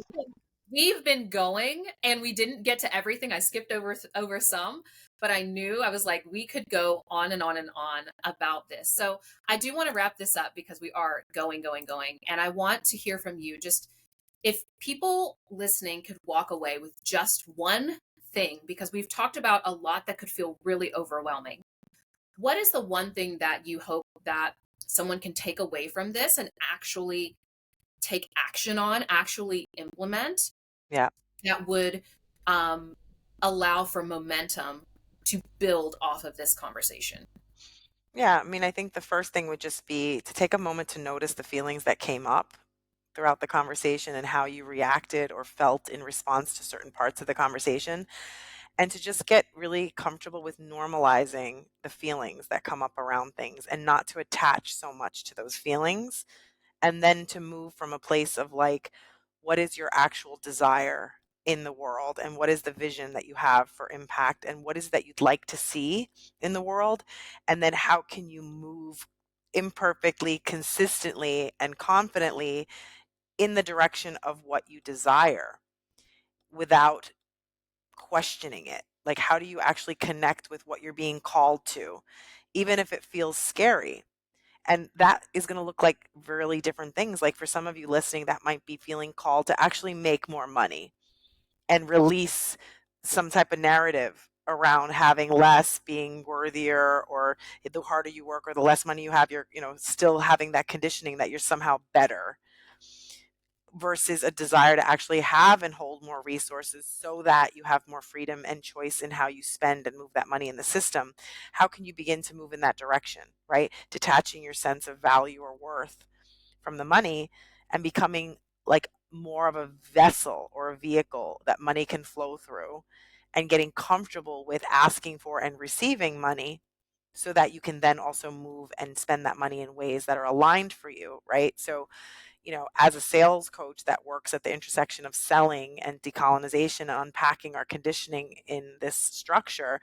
we've been going and we didn't get to everything. I skipped over some, but I knew I was like we could go on and on and on about this. So, I do want to wrap this up because we are going, and I want to hear from you. Just if people listening could walk away with just one thing, because we've talked about a lot that could feel really overwhelming. What is the one thing that you hope that someone can take away from this and actually take action on, actually implement, Yeah. that would um, allow for momentum to build off of this conversation? Yeah, I mean, I think the first thing would just be to take a moment to notice the feelings that came up throughout the conversation and how you reacted or felt in response to certain parts of the conversation, and to just get really comfortable with normalizing the feelings that come up around things and not to attach so much to those feelings, and then to move from a place of like, what is your actual desire in the world, and what is the vision that you have for impact, and what is it that you'd like to see in the world, and then how can you move imperfectly, consistently, and confidently in the direction of what you desire without questioning it. Like, how do you actually connect with what you're being called to, even if it feels scary? And that is going to look like really different things. Like, for some of you listening, that might be feeling called to actually make more money and release some type of narrative around having less, being worthier, or the harder you work or the less money you have, you're, still having that conditioning that you're somehow better, versus a desire to actually have and hold more resources so that you have more freedom and choice in how you spend and move that money in the system. How can you begin to move in that direction, right? Detaching your sense of value or worth from the money and becoming like more of a vessel or a vehicle that money can flow through, and getting comfortable with asking for and receiving money so that you can then also move and spend that money in ways that are aligned for you, right? So, as a sales coach that works at the intersection of selling and decolonization and unpacking our conditioning in this structure,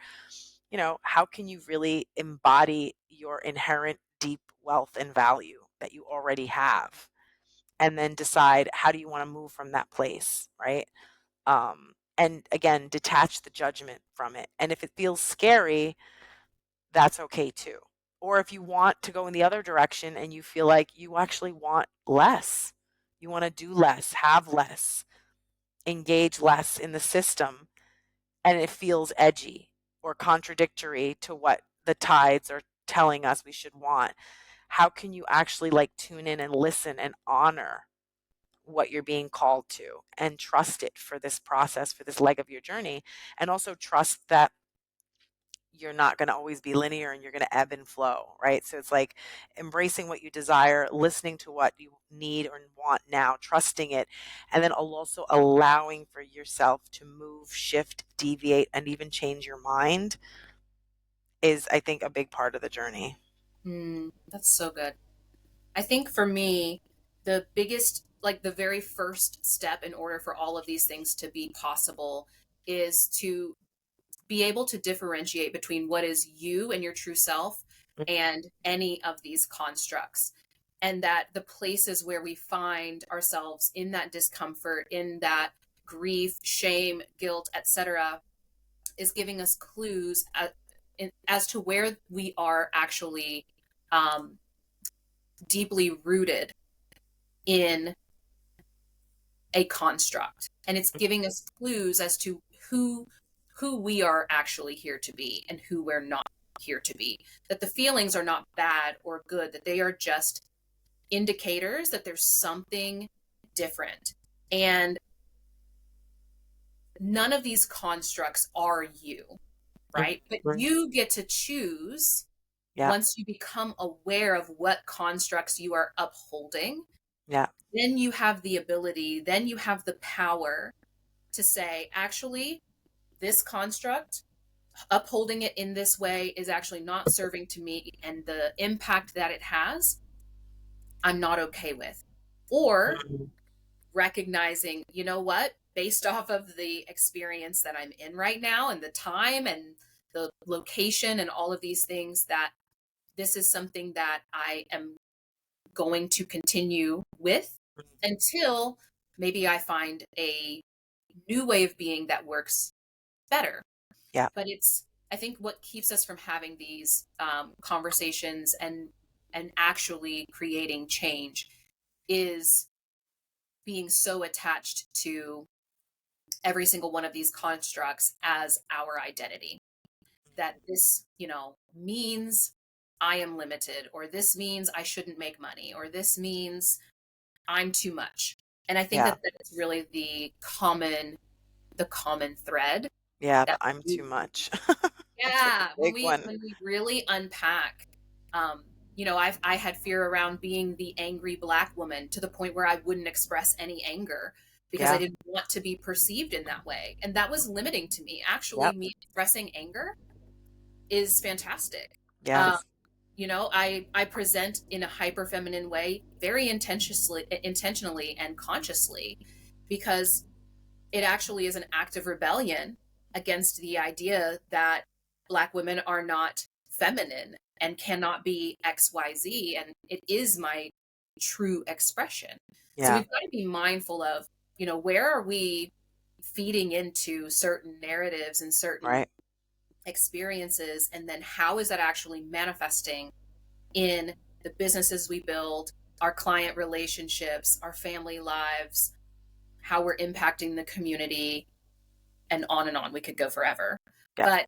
how can you really embody your inherent deep wealth and value that you already have? And then decide, how do you want to move from that place, right? And again, detach the judgment from it. And if it feels scary, that's okay too. Or if you want to go in the other direction and you feel like you actually want less, you want to do less, have less, engage less in the system, and it feels edgy or contradictory to what the tides are telling us we should want, how can you actually like tune in and listen and honor what you're being called to and trust it for this process, for this leg of your journey, and also trust that you're not going to always be linear and you're going to ebb and flow, right? So it's like embracing what you desire, listening to what you need or want now, trusting it, and then also allowing for yourself to move, shift, deviate, and even change your mind is, I think, a big part of the journey. That's so good. I think for me, the biggest, like the very first step in order for all of these things to be possible is to be able to differentiate between what is you and your true self and any of these constructs. And that the places where we find ourselves in that discomfort, in that grief, shame, guilt, etc., is giving us clues as to where we are actually um, deeply rooted in a construct, and it's giving us clues as to who who we are actually here to be and who we're not here to be. That the feelings are not bad or good, that they are just indicators that there's something different. And none of these constructs are you, right? But Mhm. you get to choose. Yeah, Once you become aware of what constructs you are upholding, yeah, then you have the ability, then you have the power to say, actually, this construct, upholding it in this way is actually not serving to me, and the impact that it has, I'm not okay with. Or mhm, recognizing, you know what, based off of the experience that I'm in right now and the time and the location and all of these things, that this is something that I am going to continue with until maybe I find a new way of being that works better. yeah, But it's, I think what keeps us from having these conversations and actually creating change is being so attached to every single one of these constructs as our identity, that this, means I am limited, or this means I shouldn't make money, or this means I'm too much. And I think yeah, that that's really the common thread yeah. The that I'm too we, much. That's like a yeah, when big we one. when we really unpack. I had fear around being the angry Black woman to the point where I wouldn't express any anger because I Yeah. didn't want to be perceived in that way. And that was limiting to me. Actually, Yep. me expressing anger is fantastic. Um, Yes. I present in a hyper feminine way, very intentionally and consciously, because it actually is an act of rebellion against the idea that Black women are not feminine and cannot be XYZ. And it is my true expression. So Yeah. we've got to be mindful of, where are we feeding into certain narratives and certain Right. experiences? And then how is that actually manifesting in the businesses we build, our client relationships, our family lives, how we're impacting the community, and on and on. We could go forever. Yep. But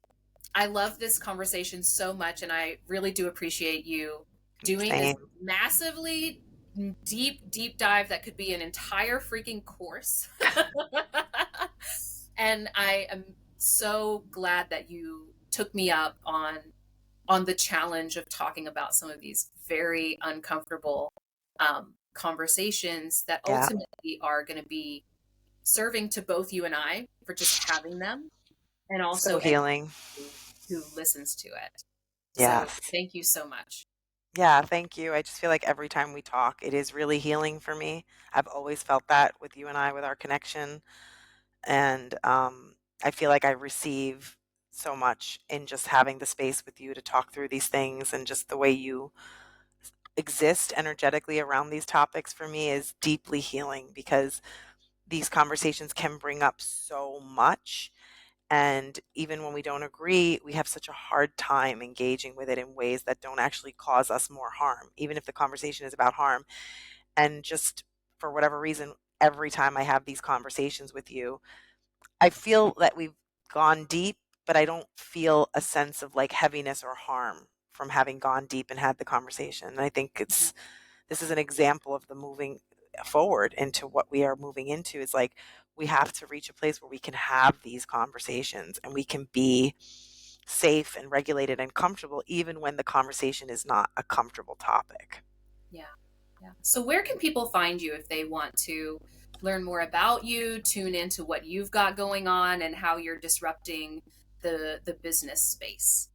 I love this conversation so much, and I really do appreciate you doing this Same. massively deep dive that could be an entire freaking course. And I am so glad that you took me up on the challenge of talking about some of these very uncomfortable conversations that Yeah. ultimately are going to be serving to both you and I for just having them, and So also healing. anybody who listens to it. So Yes. thank you so much. Yeah, thank you. I just feel like every time we talk, it is really healing for me. I've always felt that with you and I, with our connection. And I feel like I receive so much in just having the space with you to talk through these things, and just the way you exist energetically around these topics for me is deeply healing, because these conversations can bring up so much. And even when we don't agree, we have such a hard time engaging with it in ways that don't actually cause us more harm, even if the conversation is about harm. And just for whatever reason, every time I have these conversations with you, I feel that we've gone deep, but I don't feel a sense of like heaviness or harm from having gone deep and had the conversation. And I think Mhm. this is an example of the moving forward into what we are moving into. It's like we have to reach a place where we can have these conversations and we can be safe and regulated and comfortable, even when the conversation is not a comfortable topic. Yeah. Yeah. So where can people find you if they want to learn more about you, tune into what you've got going on and how you're disrupting the business space?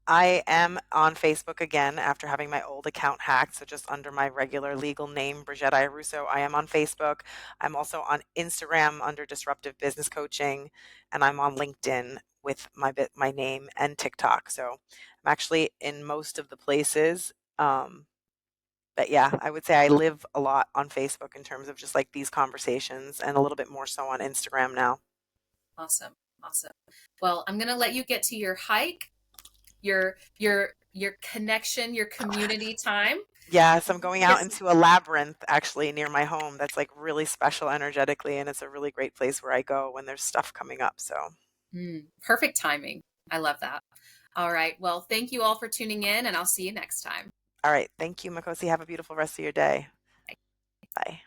I am on Facebook again after having my old account hacked. So just under my regular legal name, Brigette Iarrusso, I am on Facebook. I'm also on Instagram under Disruptive Business Coaching, and I'm on LinkedIn with my name, and TikTok. So I'm actually in most of the places. But yeah, I would say I live a lot on Facebook in terms of just like these conversations, and a little bit more so on Instagram now. Awesome. Awesome. Well, I'm going to let you get to your hike, your connection, your community time. Yes, I'm going out Yes. into a labyrinth actually near my home that's like really special energetically, and it's a really great place where I go when there's stuff coming up. So, Perfect timing. I love that. All right. Well, thank you all for tuning in, and I'll see you next time. all right, thank you, Makhosi. Have a beautiful rest of your day. Bye.